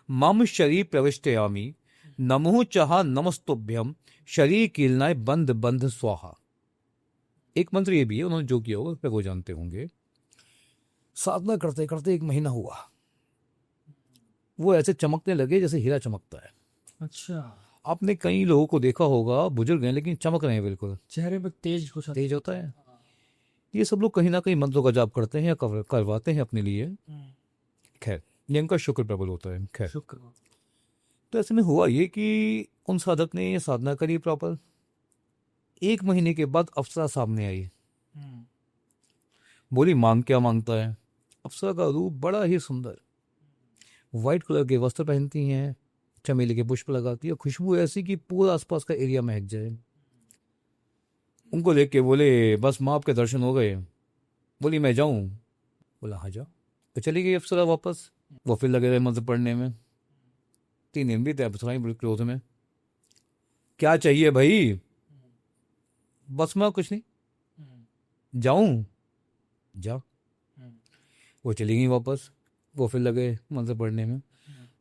मम शरीर प्रविष्टयामि नमो चाह नमस्तुभ्यम शरीर कीलनाय बंध बंध स्वाहा। एक मंत्र ये भी है, उन्होंने जो किया होगा उस पर वो जानते होंगे। साधना करते करते 1 महीना हुआ, वो ऐसे चमकने लगे जैसे हीरा चमकता है। अच्छा। आपने कई लोगों को देखा होगा, बुजुर्ग हैं लेकिन चमक रहे हैं बिल्कुल, चेहरे पे तेज कुछ तेज होता है। ये सब लोग कहीं ना कहीं मंत्रों का जाप करते हैं या करवाते हैं अपने लिए। खैर, ये इनका शुक्र प्रबल होता है। खैर, शुक्र। तो ऐसे में हुआ ये कि उन साधक ने ये साधना करी प्रॉपर। 1 महीने के बाद अप्सरा सामने आई। बोली मांग क्या मांगता है। अप्सरा का रूप बड़ा ही सुंदर, वाइट कलर के वस्त्र पहनती हैं, चमेली के पुष्प लगाती है, खुशबू ऐसी कि पूरा आसपास का एरिया महक जाए। उनको देख के बोले बस माँ आपके दर्शन हो गए। बोली मैं जाऊं। बोला हाँ जाओ। तो चली गई अप्सरा वापस। वो फिर लगे रहे मंत्र पढ़ने में। 3 दिन बीते, अप्सराएं बड़ी क्रोध में, क्या चाहिए भाई। बस मैं कुछ नहीं, जाऊं। जा। वो चली गई वापस। वो फिर लगे मंत्र पढ़ने में।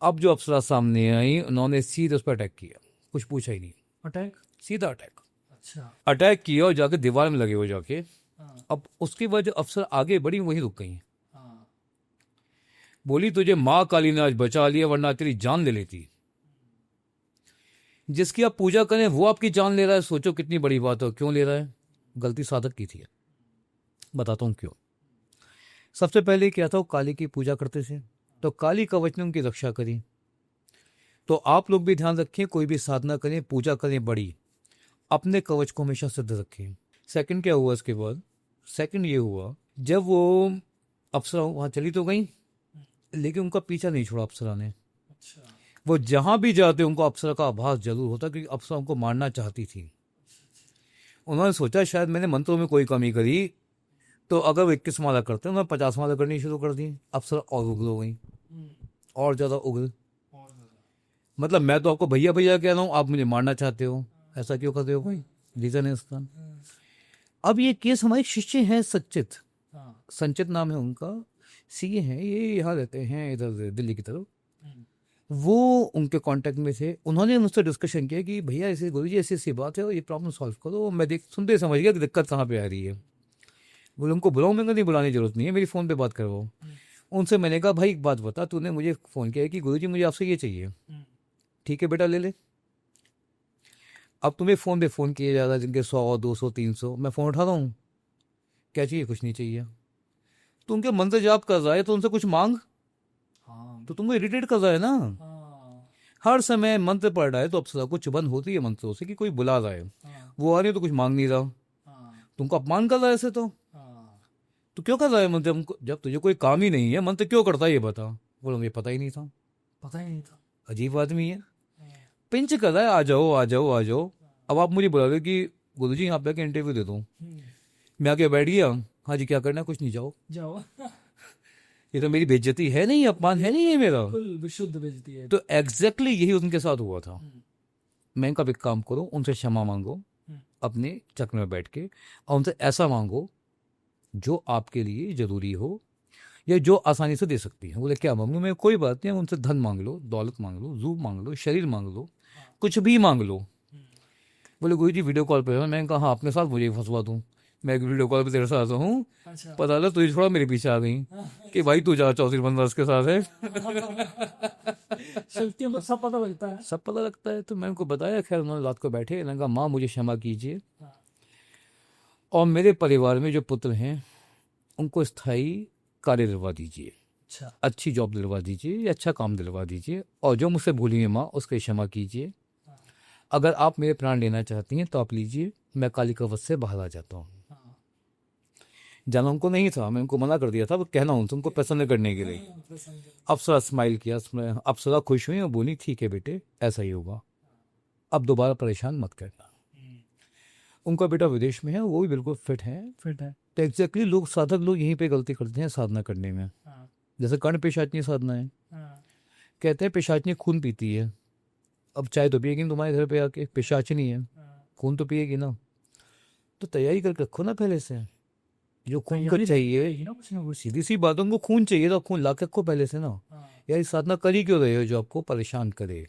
अब जो अप्सरा सामने आई, उन्होंने सीधे उस पर अटैक किया, कुछ पूछा ही नहीं, अटैक। सीधा अटैक। अच्छा। अटैक किया और जाके दीवार में लगे वो जाके। अब उसके बाद जो अफसर आगे बढ़ी वहीं रुक गई। बोली तुझे माँ काली ने आज बचा लिया, वरना तेरी जान ले लेती। जिसकी आप पूजा करें वो आपकी जान ले रहा है, सोचो कितनी बड़ी बात है। क्यों ले रहा है? गलती साधक की थी। बताता हूँ क्यों। सबसे पहले क्या था, वो काली की पूजा करते थे, तो काली कवच ने उनकी रक्षा करी। तो आप लोग भी ध्यान रखें, कोई भी साधना करें, पूजा करें बड़ी, अपने कवच को हमेशा सिद्ध रखें। सेकंड क्या हुआ इसके बाद? सेकंड ये हुआ, जब वो अप्सरा वहां चली तो गई, लेकिन उनका पीछा नहीं छोड़ा अप्सरा ने। अच्छा। वो जहां भी जाते उनको अप्सरा का आभास जरूर होता, क्योंकि अप्सरा उनको मारना चाहती थी। उन्होंने सोचा शायद मैंने मंत्रों में कोई कमी करी, तो अगर वो 21 माला करते उन्होंने 50 माला करनी शुरू कर दी। अप्सरा और उग्र हो गई, और ज्यादा उग्र। मतलब मैं तो आपको भैया भैया कह रहा हूँ, आप मुझे मारना चाहते हो, ऐसा क्यों करते हो? कोई रीजन है इसका। अब ये केस हमारे शिष्य हैं संचित, संचित नाम है उनका, सीए हैं, ये यहाँ रहते हैं इधर दिल्ली की तरफ। वो उनके कांटेक्ट में थे। उन्होंने मुझसे डिस्कशन किया कि भैया ऐसे गुरुजी ऐसी ऐसी बात है और ये प्रॉब्लम सॉल्व करो। मैं सुनते समझ गया कि दिक्कत कहाँ पे आ रही है। बोले उनको बुलाऊँ? मैं नहीं, बुलाने की जरूरत नहीं है, मेरी फ़ोन पे बात करवाओ। उनसे मैंने कहा भाई एक बात बता, तूने मुझे फ़ोन किया है कि गुरुजी मुझे आपसे ये चाहिए, ठीक है बेटा ले ले। अब तुम्हें फ़ोन पे फ़ोन किया जा रहा है, जिनके 100 200 300, मैं फ़ोन उठा रहा हूँ, क्या चाहिए? कुछ नहीं चाहिए। तो उनके मंत्र जाप कर रहा है तो उनसे कुछ मांग, तो तुमको इरिटेट कर रहा है ना। हर समय मंत्र पढ़ रहा है तो अप्सरा को चुभन होती है मंत्रों से कि कोई बुला रहा है, वो आ रही है तो कुछ मांग नहीं रहा, तुमको अपमान कर रहा है ऐसे। तो क्यों कर रहा है मंत्र? जब तुझे कोई काम ही नहीं है, मंत्र क्यों करता है ये बता। बोलो मुझे पता ही नहीं था। पता ही नहीं था। अजीब आदमी है, पिंच कर रहा है, आ जाओ आ जाओ आ जाओ। अब आप मुझे बुला रहे हो कि गुरुजी यहाँ पे आके इंटरव्यू दे दूँ, मैं आके बैठ गया, हाँ जी क्या करना है? कुछ नहीं, जाओ जाओ। ये तो मेरी बेइज्जती है नहीं, अपमान है नहीं ये मेरा। बिल्कुल विशुद्ध बेइज्जती है। तो एग्जैक्टली यही उनके साथ हुआ था। मैं कब एक काम करो, उनसे क्षमा मांगो अपने चक्र में बैठ के, और उनसे ऐसा मांगो जो आपके लिए जरूरी हो या जो आसानी से दे सकती है। बोले क्या मांगू? मैं कोई बात नहीं, उनसे धन मांग लो, दौलत मांग लो, रूप मांग लो, शरीर मांग लो, कुछ भी मांग लो। बोले गुरुजी वीडियो कॉल पे है। मैंने कहा हाँ अपने साथ मुझे फंसवा दूँ, मैं वीडियो कॉल पे तेरे साथ हूँ। अच्छा। पता लगा तुझे थोड़ा मेरे पीछे आ गई कि भाई तू जा चौधरी बंदा के साथ है। शक्तियों को सब पता लगता है। सब पता लगता है। तो मैंने उनको बताया, खैर उन्होंने रात को बैठे, मैंने कहा माँ मुझे क्षमा कीजिए, और मेरे परिवार में जो पुत्र हैं उनको स्थायी कार्य दिलवा दीजिए, अच्छा। अच्छी जॉब दिलवा दीजिए या अच्छा काम दिलवा दीजिए, और जो मुझसे भूली है माँ उसके क्षमा कीजिए। अगर आप मेरे प्राण लेना चाहती हैं तो आप लीजिए, मैं काली कवच से बाहर आ जाता हूँ। जाना उनको नहीं था, मैं उनको मना कर दिया था, वो कहना उनसे उनको प्रसन्न करने के लिए। अप्सरा स्माइल किया, अप्सरा खुश हुई और बोली ठीक है बेटे ऐसा ही होगा, अब दोबारा परेशान मत करना। उनका बेटा विदेश में है, वो भी बिल्कुल फिट है। तो एग्जैक्टली लोग साधक लोग यहीं पे गलती करते हैं साधना करने में। जैसे कर्ण पेशाचनी साधना है, कहते हैं पेशाचनी खून पीती है। अब चाय तो पिएगी तुम्हारे घर पे आके, पेशाचनी है, खून तो पिएगी ना। तो तैयारी करके रखो ना पहले से, जो खून का चाहिए, सीधी सी बात, उनको खून चाहिए तो खून ला के रखो पहले से ना। यार साधना कर ही क्यों रहे हो जो आपको परेशान करे।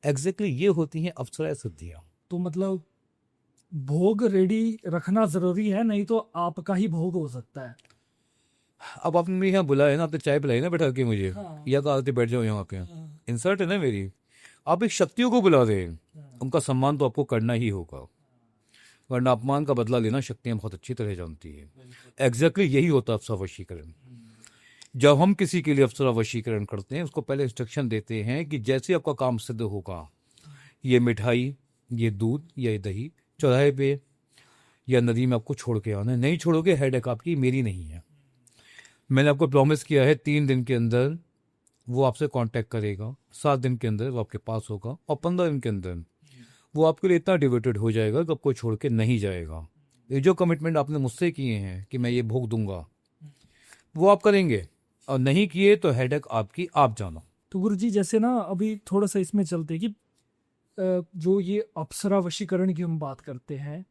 एग्जैक्टली ये होती हैं अप्सरा सिद्धियां। तो मतलब भोग रेडी रखना जरूरी है, नहीं तो आपका ही भोग हो सकता है। अब आपने मेरे यहाँ बुलाया ना, आपने चाय पिलाई ना बैठा के मुझे, या कहा बैठ जाओ यहाँ पे, इंसर्ट है ना मेरी। आप एक शक्तियों को बुला रहे हैं, उनका सम्मान तो आपको करना ही होगा, वरना अपमान का बदला लेना शक्तियाँ बहुत अच्छी तरह जानती है। एग्जैक्टली यही होता है अप्सरा वशीकरण। जब हम किसी के लिए अप्सरा वशीकरण करते हैं, उसको पहले इंस्ट्रक्शन देते हैं कि जैसे आपका काम सिद्ध होगा, ये मिठाई, ये दूध या ये दही चौराहे पे या नदी में आपको छोड़ के आना है। नहीं छोड़ोगे, हेडेक आपकी, मेरी नहीं है। मैंने आपको प्रॉमिस किया है 3 दिन के अंदर वो आपसे कांटेक्ट करेगा, 7 दिन के अंदर वो आपके पास होगा, और 15 दिन के अंदर वो आपके लिए इतना डिवोटेड हो जाएगा कि आपको छोड़ के नहीं जाएगा। ये जो कमिटमेंट आपने मुझसे किए हैं कि मैं ये भोग दूंगा, वो आप करेंगे, और नहीं किए तो हेडेक आपकी, आप जानो। तो गुरु जी जैसे ना अभी थोड़ा सा इसमें चलते कि जो ये अप्सरा वशीकरण की हम बात करते हैं,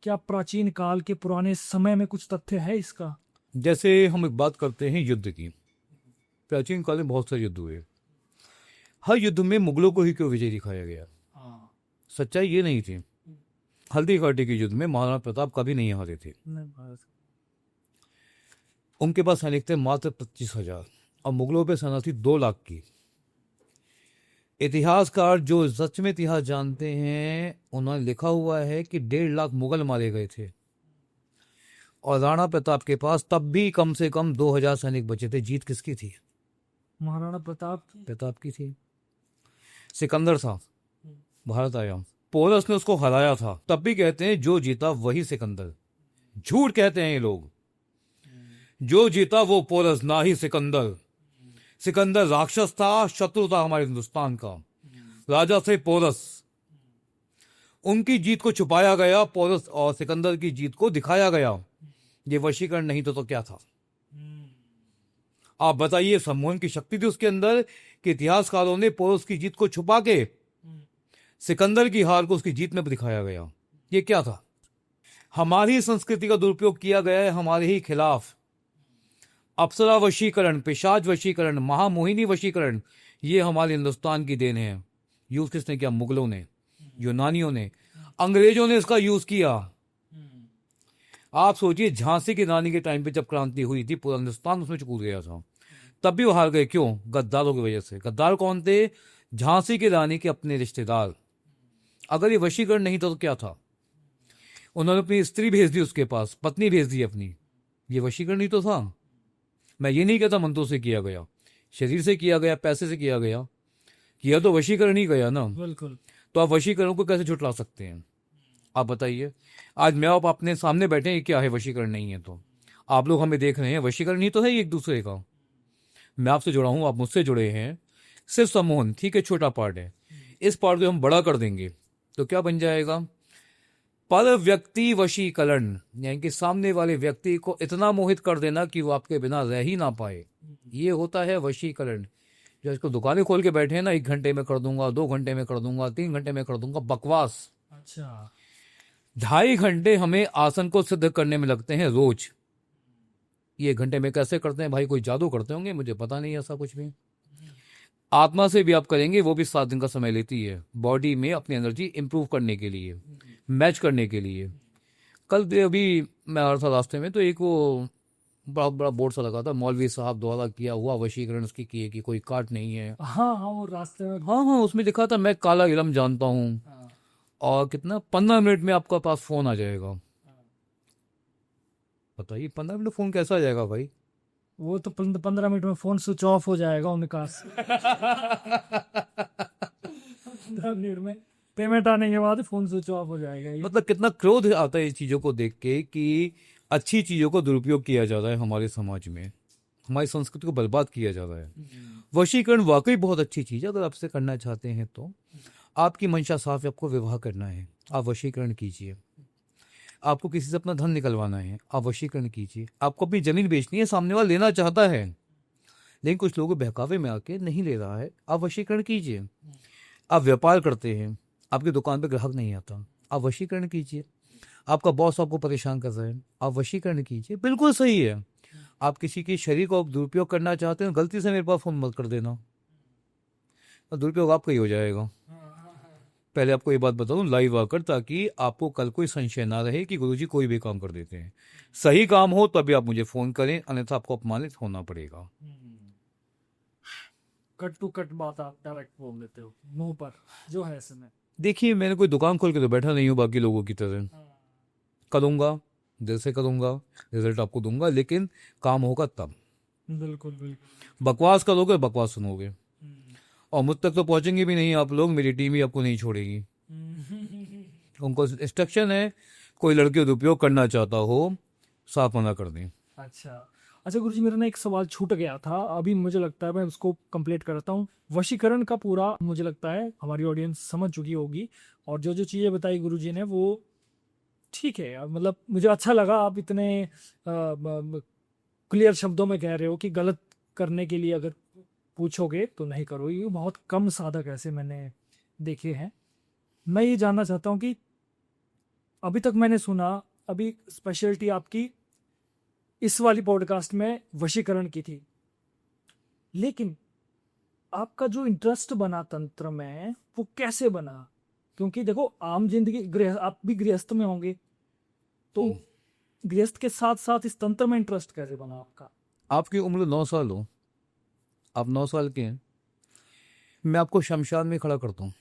क्या प्राचीन काल के पुराने समय में कुछ तथ्य है इसका? जैसे हम एक बात करते हैं युद्ध की, प्राचीन काल में बहुत सारे युद्ध हुए। हर युद्ध में मुगलों को ही क्यों विजय दिखाया गया? हाँ। सच्चाई ये नहीं थी। हल्दी घाटी के युद्ध में महाराणा प्रताप कभी नहीं हारे थे। उनके पास सैनिक थे मात्र 25,000 और मुगलों पे सेना थी 2 लाख की। इतिहासकार जो सच में इतिहास जानते हैं, उन्होंने लिखा हुआ है कि 1.5 लाख मुगल मारे गए थे, और राणा प्रताप के पास तब भी कम से कम 2,000 सैनिक बचे थे। जीत किसकी थी? महाराणा प्रताप की थी। सिकंदर था, भारत आया, पोरस ने उसको हराया था, तब भी कहते हैं जो जीता वही सिकंदर। झूठ कहते हैं ये लोग। जो जीता वो पोरस, ना ही सिकंदर। सिकंदर राक्षस था, शत्रु था हमारे हिंदुस्तान का। राजा थे पोरस, उनकी जीत को छुपाया गया, पोरस और सिकंदर की जीत को दिखाया गया। ये वशीकरण नहीं तो क्या था? आप बताइए, सम्मोहन की शक्ति थी उसके अंदर कि इतिहासकारों ने पोरस की जीत को छुपा के सिकंदर की हार को उसकी जीत में दिखाया गया। ये क्या था? हमारी संस्कृति का दुरुपयोग किया गया है हमारे ही खिलाफ। अप्सरा वशीकरण, पिशाच वशीकरण, महामोहिनी वशीकरण, ये हमारे हिंदुस्तान की देन है। यूज किसने किया? मुगलों ने, यूनानियों ने, अंग्रेजों ने इसका यूज किया। आप सोचिए, झांसी की रानी के टाइम पे जब क्रांति हुई थी, पूरा हिंदुस्तान उसमें कूद गया था, तब भी वो हार गए। क्यों? गद्दारों की वजह से। गद्दार कौन थे? झांसी की रानी के अपने रिश्तेदार। अगर ये वशीकरण नहीं था तो क्या था? उन्होंने अपनी स्त्री भेज दी उसके पास, पत्नी भेज दी अपनी। ये वशीकरण ही तो था। मैं ये नहीं कहता मंत्रों से किया गया, शरीर से किया गया, पैसे से किया गया, किया तो वशीकरण ही गया ना। बिल्कुल। तो आप वशीकरण को कैसे झुटला सकते हैं? आप बताइए। आज मैं आप अपने सामने बैठे हैं, क्या है वशीकरण नहीं है? तो आप लोग हमें देख रहे हैं, वशीकरण ही तो है एक दूसरे का। मैं आपसे जुड़ा हूं, आप मुझसे जुड़े हैं। सिर्फ सम्मोहन, ठीक है, छोटा पार्ट है। इस पार्ट को हम बड़ा कर देंगे तो क्या बन जाएगा? पर व्यक्ति वशीकरण, यानी कि सामने वाले व्यक्ति को इतना मोहित कर देना कि वो आपके बिना रह ही ना पाए। ये होता है वशीकरण। जो इसको दुकानें खोल के बैठे हैं ना, 1 घंटे में कर दूंगा, 2 घंटे में कर दूंगा, 3 घंटे में कर दूंगा, बकवास। अच्छा। 2.5 घंटे हमें आसन को सिद्ध करने में लगते हैं रोज। ये 1 घंटे में कैसे करते हैं भाई? कोई जादू करते होंगे, मुझे पता नहीं ऐसा कुछ भी। आत्मा से भी आप करेंगे, वो भी 7 दिन का समय लेती है बॉडी में अपनी एनर्जी इंप्रूव करने के लिए, मैच करने के लिए। कल अभी मैं आ रहा था रास्ते में, तो एक वो बड़ा बड़ा बोर्ड सा लगा था, मौलवी साहब द्वारा किया हुआ वशीकरण उसकी किए कि कोई काट नहीं है। हाँ हाँ, वो रास्ते में। हाँ हाँ, उसमें लिखा था मैं काला इलम जानता हूँ, हाँ। और कितना 15 मिनट में आपका पास फोन आ जाएगा। बताइए 15 मिनट फोन कैसा आ जाएगा भाई? वो तो 15 मिनट में फोन स्विच ऑफ हो जाएगा उनका। 15 मिनट में पेमेंट आने के बाद फोन स्विच ऑफ हो जाएगा। ये मतलब कितना क्रोध आता है इस चीजों को देख के कि अच्छी चीजों को दुरुपयोग किया जा रहा है हमारे समाज में, हमारी संस्कृति को बर्बाद किया जा रहा है। वशीकरण वाकई बहुत अच्छी चीज है। अगर आप इसे करना चाहते हैं तो आपकी मंशा साफ है, आपको विवाह करना है, आप वशीकरण कीजिए। आपको किसी से अपना धन निकलवाना है, आप वशीकरण कीजिए। आपको अपनी जमीन बेचनी है, सामने वाला लेना चाहता है लेकिन कुछ लोगों बहकावे में आके नहीं ले रहा है, आप वशीकरण कीजिए। आप व्यापार करते हैं, आपकी दुकान पे ग्राहक नहीं आता, आप वशीकरण कीजिए। आपका बॉस आपको परेशान कर रहा है, आप वशीकरण कीजिए। बिल्कुल सही है। आप किसी के शरीर को दुरुपयोग करना चाहते हैं, गलती से मेरे पास फोन मत कर देना, और दुरुपयोग आपका ही हो जाएगा। पहले आपको ये बात बताऊं लाइव आकर, ताकि आपको कल कोई संशय ना रहे कि गुरुजी कोई भी काम कर देते हैं। सही काम हो तभी आप मुझे फोन करें, अन्यथा आपको अपमानित होना पड़ेगा। कट टू कट बात आप डायरेक्ट बोल देते हो मुंह पर, जो है इसमें। देखिए, मैंने कोई दुकान खोल के तो बैठा नहीं हूँ बाकी लोगों की तरह। करूँगा, दिल से करूँगा, रिजल्ट आपको दूंगा, लेकिन काम होगा तब। बिल्कुल बिल्कुल। बकवास करोगे, बकवास सुनोगे, और मुझ तक तो पहुंचेंगे भी नहीं आप लोग, मेरी टीम ही आपको नहीं छोड़ेगी। उनको इंस्ट्रक्शन है, कोई लड़के दुरुपयोग करना चाहता हो साफ मना कर दें। अच्छा अच्छा गुरुजी, मेरा ना एक सवाल छूट गया था, अभी मुझे लगता है मैं उसको कंप्लीट करता हूँ। वशीकरण का पूरा मुझे लगता है हमारी ऑडियंस समझ चुकी होगी, और जो जो चीज़ें बताई गुरुजी ने वो ठीक है। मतलब मुझे अच्छा लगा, आप इतने क्लियर शब्दों में कह रहे हो कि गलत करने के लिए अगर पूछोगे तो नहीं करो। ये बहुत कम साधक ऐसे मैंने देखे हैं। मैं ये जानना चाहता हूँ कि अभी तक मैंने सुना, अभी स्पेशलिटी आपकी इस वाली पॉडकास्ट में वशीकरण की थी, लेकिन आपका जो इंटरेस्ट बना तंत्र में वो कैसे बना? क्योंकि देखो आम जिंदगी आप भी गृहस्थ में होंगे, तो गृहस्थ के साथ साथ इस तंत्र में इंटरेस्ट कैसे बना आपका? आपकी उम्र 9 साल हो, आप 9 साल के हैं, मैं आपको शमशान में खड़ा करता हूँ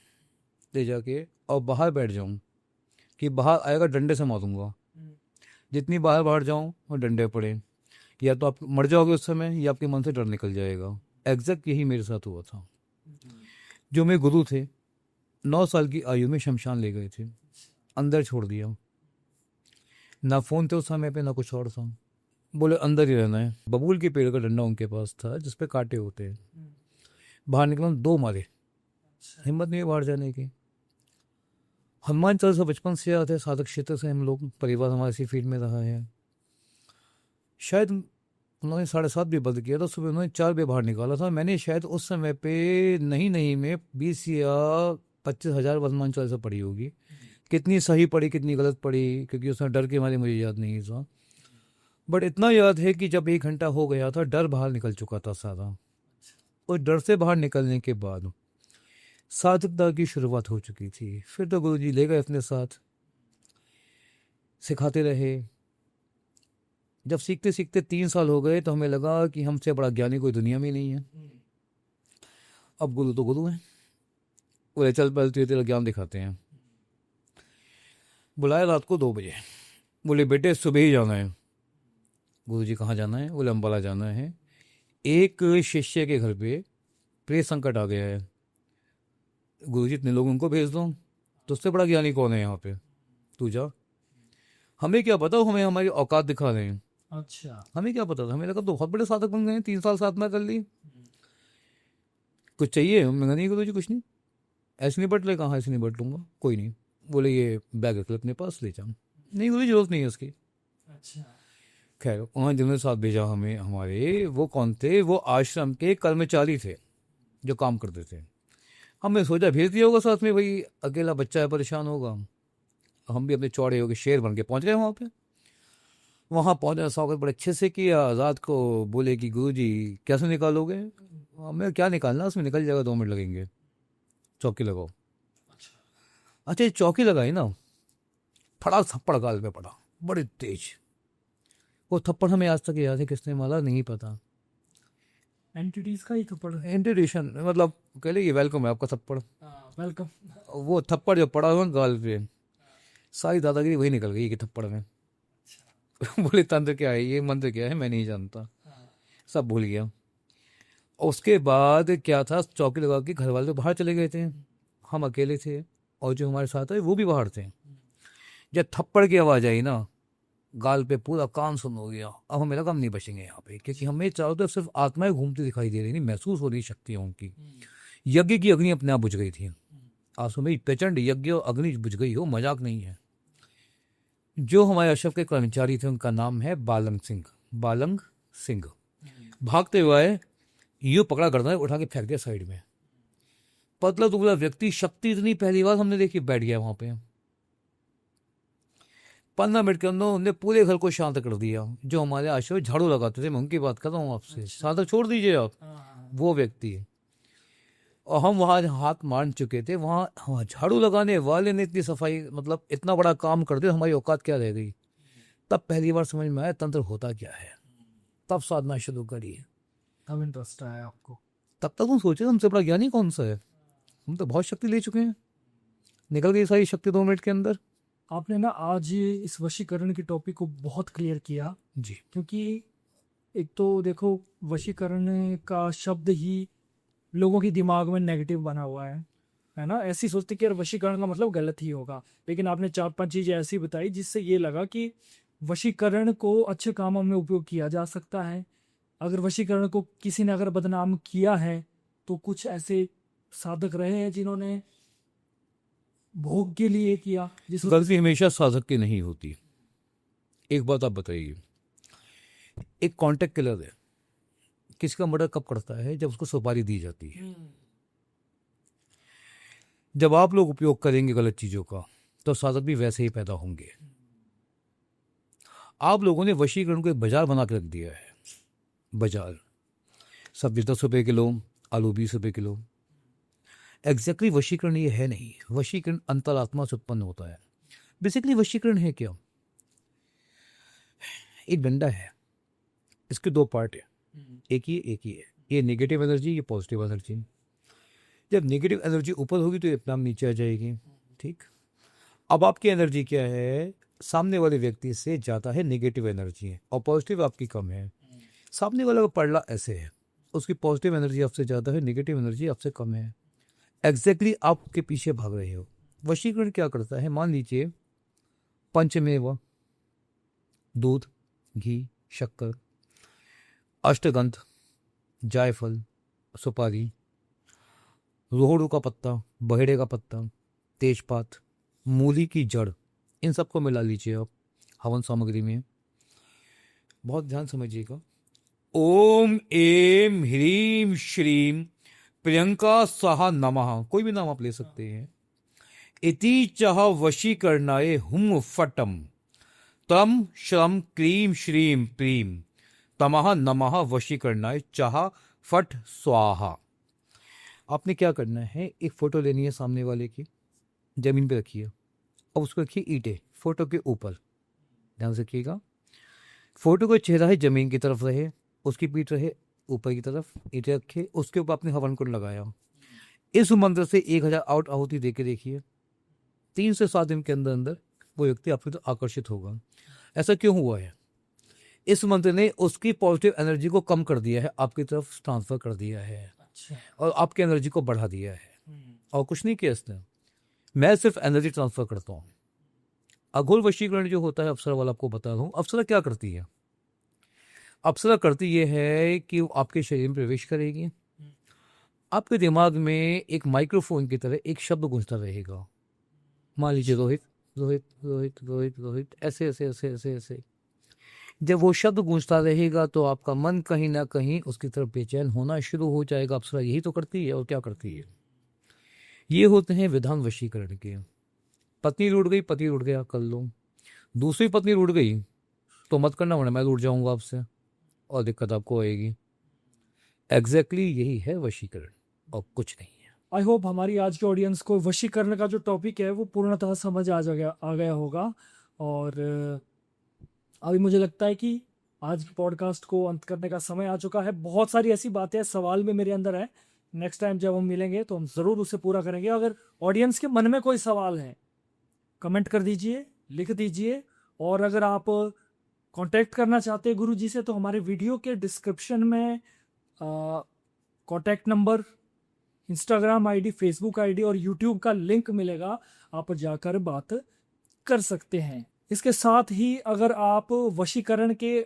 ले जाके, और बाहर बैठ जाऊँ कि बाहर आएगा डंडे से मारूंगा। जितनी बाहर बाहर जाऊँ और डंडे पड़े, या तो आप मर जाओगे उस समय, या आपके मन से डर निकल जाएगा। एग्जैक्ट यही मेरे साथ हुआ था। जो मेरे गुरु थे 9 साल की आयु में शमशान ले गए थे, अंदर छोड़ दिया। ना फोन थे उस समय पे, ना कुछ और था। बोले अंदर ही रहना है। बबूल के पेड़ का डंडा उनके पास था जिसपे कांटे होते हैं। बाहर निकला, 2 मारे, हिम्मत नहीं है बाहर जाने की। हनुमान चालीसा बचपन से आते हैं, साधक क्षेत्र से हम लोग, परिवार हमारे इसी फील्ड में रहा है। शायद उन्होंने 7:30 भी बंद किया था, सुबह उन्होंने 4 बजे बाहर निकाला था। मैंने शायद उस समय पे नहीं में 20 या 25 हज़ार हनुमान चालीसा पढ़ी होगी। कितनी सही पढ़ी कितनी गलत पढ़ी, क्योंकि उसमें डर के मारे मुझे याद नहीं था। बट इतना याद है कि जब 1 घंटा हो गया था, डर बाहर निकल चुका था सारा। और डर से बाहर निकलने के बाद साधकता की शुरुआत हो चुकी थी। फिर तो गुरुजी ले गए अपने साथ, सिखाते रहे। जब सीखते सीखते 3 साल हो गए तो हमें लगा कि हमसे बड़ा ज्ञानी कोई दुनिया में नहीं है। अब गुरु तो गुरु हैं, बोले चल पहले तुझे तेरा ज्ञान दिखाते हैं। बुलाया रात को 2 बजे, बोले बेटे सुबह ही जाना है। गुरुजी कहाँ जाना है? बोले अम्बाला जाना है, एक शिष्य के घर पे प्रेत संकट आ गया है। गुरुजी इतने लोग उनको भेज दो, तो उससे बड़ा ज्ञानी कौन है यहाँ पे, तू जा। हमें क्या पता, हमें हमारी औकात दिखा रहे हैं। अच्छा। हमें क्या पता था, हमें लगा तो बहुत बड़े साधक बन गए हैं, 3 साल साथ में कर ली। कुछ चाहिए? हमने कहा नहीं गुरुजी कुछ नहीं। ऐसे नहीं बट ले, कहाँ ऐसे नहीं बट लूंगा, कोई नहीं। बोले ये बैग रख ले अपने पास, ले जाऊँ। नहीं गुरुजी जरूरत नहीं है उसकी। अच्छा। खैर वहाँ जिन्होंने साथ भेजा हमें, हमारे वो कौन थे? वो आश्रम के कर्मचारी थे जो काम करते थे। हमने सोचा भेज दिया होगा साथ में, भाई अकेला बच्चा है परेशान होगा। हम भी अपने चौड़े होकर शेर बन के पहुंच गए वहाँ पे। वहाँ पहुंचा, स्वागत बड़े अच्छे से किया। रात को बोले कि गुरुजी कैसे निकालोगे? हमें क्या निकालना, उसमें निकल जाएगा, 2 मिनट लगेंगे, चौकी लगाओ। अच्छा ये चौकी लगाई ना, फटाक थप्पड़ गाल पे पड़ा, बड़े तेज। वो थप्पड़ हमें आज तक याद है, किसने मारा नहीं पता। एंटिटीज का ही थप्पड़? इंट्रोड्यूशन मतलब कह लीजिए वेलकम है आपका थप्पड़। वेलकम। वो थप्पड़ जो पड़ा हुआ गाल पे, सारी दादागिरी वही निकल गई कि थप्पड़ में। बोले तंत्र क्या है, ये मंत्र क्या है, मैं नहीं जानता, सब भूल गया। और उसके बाद क्या था, चौकी लगा के घर वाले तो बाहर चले गए थे, हम अकेले थे, और जो हमारे साथ है वो भी बाहर थे। जब थप्पड़ की आवाज़ आई ना, गाल पे पूरा कान सुन हो गया। अब हमें लगा हम नहीं बचेंगे यहाँ पे, क्योंकि हमें चारों तरफ सिर्फ आत्माएं घूमती दिखाई दे रही थी, महसूस हो रही शक्तियाँ उनकी। यज्ञ की अग्नि अपने आप बुझ गई थी। आंसू में प्रचंड यज्ञ और अग्नि बुझ गई हो, मजाक नहीं है। जो हमारे अशरफ के कर्मचारी थे उनका नाम है बालंग सिंह। बालंग सिंह भागते हुए आए, यूं पकड़ा गर्दन उठा के फेंक दिया साइड में। पतला दुबला व्यक्ति, शक्ति इतनी पहली बार हमने देखी, बैठ गया वहां पे। 15 मिनट के अंदर उन्होंने पूरे घर को शांत कर दिया। जो हमारे आश्रम में झाड़ू लगाते थे, मैं उनकी बात कर रहा हूँ आपसे, साधक छोड़ दीजिए आप, वो व्यक्ति। और हम वहाँ हाथ मान चुके थे, वहाँ झाड़ू लगाने वाले ने इतनी सफाई, मतलब इतना बड़ा काम कर दिया, हमारी औकात क्या रह गई। तब पहली बार समझ में आया तंत्र होता क्या है। तब साधना शुरू करी। तब इंटरेस्ट आया आपको? तब तक तुम सोचे हमसे बड़ा ज्ञानी कौन सा है, हम तो बहुत शक्ति ले चुके हैं, निकल गई सारी शक्ति 2 मिनट के अंदर। आपने ना आज इस वशीकरण की टॉपिक को बहुत क्लियर किया, जी क्योंकि एक तो देखो, वशीकरण का शब्द ही लोगों की दिमाग में नेगेटिव बना हुआ है ना। ऐसी सोचते कि यार वशीकरण का मतलब गलत ही होगा, लेकिन आपने 4-5 चीजें ऐसी बताई जिससे ये लगा कि वशीकरण को अच्छे कामों में उपयोग किया जा सकता है। अगर वशीकरण को किसी ने अगर बदनाम किया है तो कुछ ऐसे साधक रहे हैं जिन्होंने भोग के लिए किया, जिस गलती हमेशा साधक की नहीं होती। एक बात आप बताइए, एक कॉन्टेक्ट किलर है, किसी का मर्डर कब करता है? जब उसको सुपारी दी जाती है। जब आप लोग उपयोग करेंगे गलत चीजों का तो साधक भी वैसे ही पैदा होंगे। आप लोगों ने वशीकरण को एक बाजार बना के रख दिया है। बाजार, सब्जी 10 रुपए किलो, आलू 20 रुपए किलो। एग्जैक्टली वशीकरण ये है नहीं। वशीकरण अंतरात्मा से उत्पन्न होता है। बेसिकली वशीकरण है क्या? एक डंडा है, इसके 2 पार्ट है, एक ही है। ये नेगेटिव एनर्जी, ये पॉजिटिव एनर्जी। जब नेगेटिव एनर्जी ऊपर होगी तो ये अपना नीचे आ जाएगी। ठीक, अब आपकी एनर्जी क्या है? सामने वाले व्यक्ति से ज़्यादा है नेगेटिव एनर्जी है और पॉजिटिव आपकी कम है। सामने वाला का पड़ला ऐसे है, उसकी पॉजिटिव एनर्जी आपसे ज़्यादा है, नेगेटिव एनर्जी आपसे कम है। एग्जैक्टली आपके पीछे भाग रहे हो। वशीकरण क्या करता है? मान लीजिए पंचमेवा, दूध, घी, शक्कर, अष्टगंध, जायफल, सुपारी, रोहड़ू का पत्ता, बहेड़े का पत्ता, तेजपात, मूली की जड़, इन सबको मिला लीजिए आप हवन सामग्री में। बहुत ध्यान समझिएगा। ओम एम ह्रीम श्रीम प्रियंका स्वाहा नमः, कोई भी नाम आप ले सकते हैं। इति चह वशीकरणाय हुम फटम तम श्रम क्रीम श्रीम प्रीम तमः नमः वशीकरणाय चाह फट स्वाहा। आपने क्या करना है? एक फोटो लेनी है सामने वाले की, जमीन पे रखिए, अब उसको रखिए ईंटें फोटो के ऊपर। ध्यान से रखिएगा, फोटो का चेहरा है जमीन की तरफ रहे, उसकी पीठ रहे ऊपर की तरफ, ईंटें रखे, उसके ऊपर आपने हवन कुंड लगाया। इस मंत्र से 1000 आउट आहुति दे के देखिए, 3 से 7 दिन के अंदर अंदर वो व्यक्ति आपकी तरफ आकर्षित होगा। ऐसा क्यों हुआ है? इस मंत्र ने उसकी पॉजिटिव एनर्जी को कम कर दिया है, आपकी तरफ ट्रांसफर कर दिया है। अच्छा। और आपकी एनर्जी को बढ़ा दिया है। और कुछ नहीं किया इसने, मैं सिर्फ एनर्जी ट्रांसफर करता हूँ। अघोर वशीकरण जो होता है अप्सरा वाला, आपको बता रहा हूँ। अप्सरा क्या करती है? अप्सरा करती ये है कि वो आपके शरीर में प्रवेश करेगी, आपके दिमाग में एक माइक्रोफोन की तरह एक शब्द गूंजता रहेगा। मान लीजिए रोहित रोहित रोहित रोहित रोहित, ऐसे ऐसे ऐसे ऐसे ऐसे। जब वो शब्द गूंजता रहेगा तो आपका मन कहीं ना कहीं उसकी तरफ बेचैन होना शुरू हो जाएगा। अप्सरा यही तो करती है। और क्या करती है? ये होते हैं विधान वशीकरण के। पत्नी रूठ गई, पति रूठ गया, कर लो। दूसरी पत्नी रूठ गई तो मत करना, वरना मैं रूठ जाऊंगा आपसे और दिक्कत आपको आएगी। एग्जैक्टली यही है वशीकरण और कुछ नहीं है। आई होप हमारी आज के ऑडियंस को वशीकरण का जो टॉपिक है वो पूर्णतः समझ आ गया होगा। और अभी मुझे लगता है कि आज के पॉडकास्ट को अंत करने का समय आ चुका है। बहुत सारी ऐसी बातें, सवाल में मेरे अंदर है, नेक्स्ट टाइम जब हम मिलेंगे तो हम ज़रूर उसे पूरा करेंगे। अगर ऑडियंस के मन में कोई सवाल है, कमेंट कर दीजिए, लिख दीजिए। और अगर आप कांटेक्ट करना चाहते हैं गुरु जी से तो हमारे वीडियो के डिस्क्रिप्शन में contact number, Instagram ID, Facebook ID और यूट्यूब का लिंक मिलेगा, आप जाकर बात कर सकते हैं। इसके साथ ही अगर आप वशीकरण के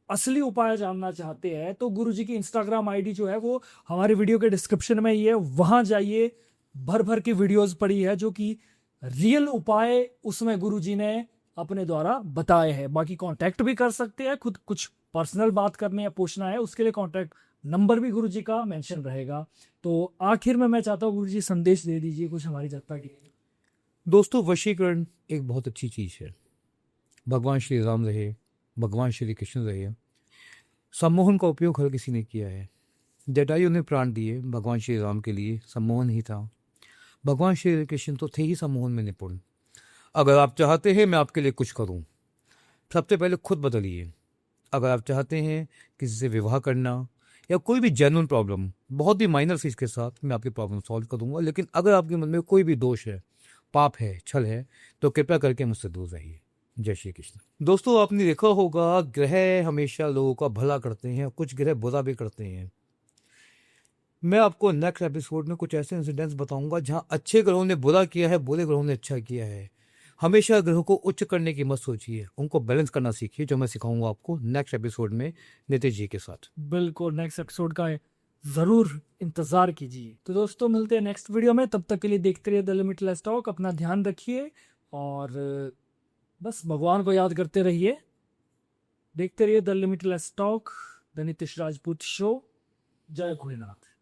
असली उपाय जानना चाहते हैं तो गुरुजी की इंस्टाग्राम आईडी जो है वो हमारे वीडियो के डिस्क्रिप्शन में ही है, वहां जाइए। भर भर की वीडियोस पड़ी है जो कि रियल उपाय उसमें गुरुजी ने अपने द्वारा बताए हैं। बाकी कांटेक्ट भी कर सकते हैं, खुद कुछ पर्सनल बात करने या पूछना है उसके लिए कांटेक्ट नंबर भी गुरुजी का मेंशन रहेगा। तो आखिर में मैं चाहता हूँ गुरुजी संदेश दे दीजिए कुछ हमारी जनता के लिए। दोस्तों, वशीकरण एक बहुत अच्छी चीज़ है। भगवान श्री राम रहे, भगवान श्री कृष्ण रहे, सम्मोहन का उपयोग हर किसी ने किया है। जटायु ने प्राण दिए भगवान श्री राम के लिए, सम्मोहन ही था। भगवान श्री कृष्ण तो थे ही सम्मोहन में निपुण। अगर आप चाहते हैं मैं आपके लिए कुछ करूं, सबसे पहले खुद बदलिए। अगर आप चाहते हैं किसी से विवाह करना या कोई भी जेन्युइन प्रॉब्लम, बहुत ही माइनर चीज़ के साथ मैं आपकी प्रॉब्लम सॉल्व करूंगा। लेकिन अगर आपके मन में कोई भी दोष है, पाप है, छल है, तो कृपया करके मुझसे दूर रहिए। जय श्री कृष्ण। दोस्तों, आपने देखा होगा ग्रह हमेशा लोगों का भला करते हैं, कुछ ग्रह बुरा भी करते हैं। मैं आपको नेक्स्ट एपिसोड में कुछ ऐसे इंसिडेंट्स बताऊंगा जहां अच्छे ग्रहों ने बुरा किया है, बुरे ग्रहों ने अच्छा किया है। हमेशा ग्रहों को उच्च करने की मत सोचिए, उनको बैलेंस करना सीखिए, जो मैं सिखाऊंगा आपको नेक्स्ट एपिसोड में नीतीश जी के साथ। बिल्कुल, नेक्स्ट एपिसोड का जरूर इंतजार कीजिए। तो दोस्तों, मिलते हैं नेक्स्ट वीडियो में, तब तक के लिए देखते रहिए द लिमिटलेस टॉक। अपना ध्यान रखिए और बस भगवान को याद करते रहिए। देखते रहिए the limitless talk, the Nitish Rajput show. जय भोलेनाथ।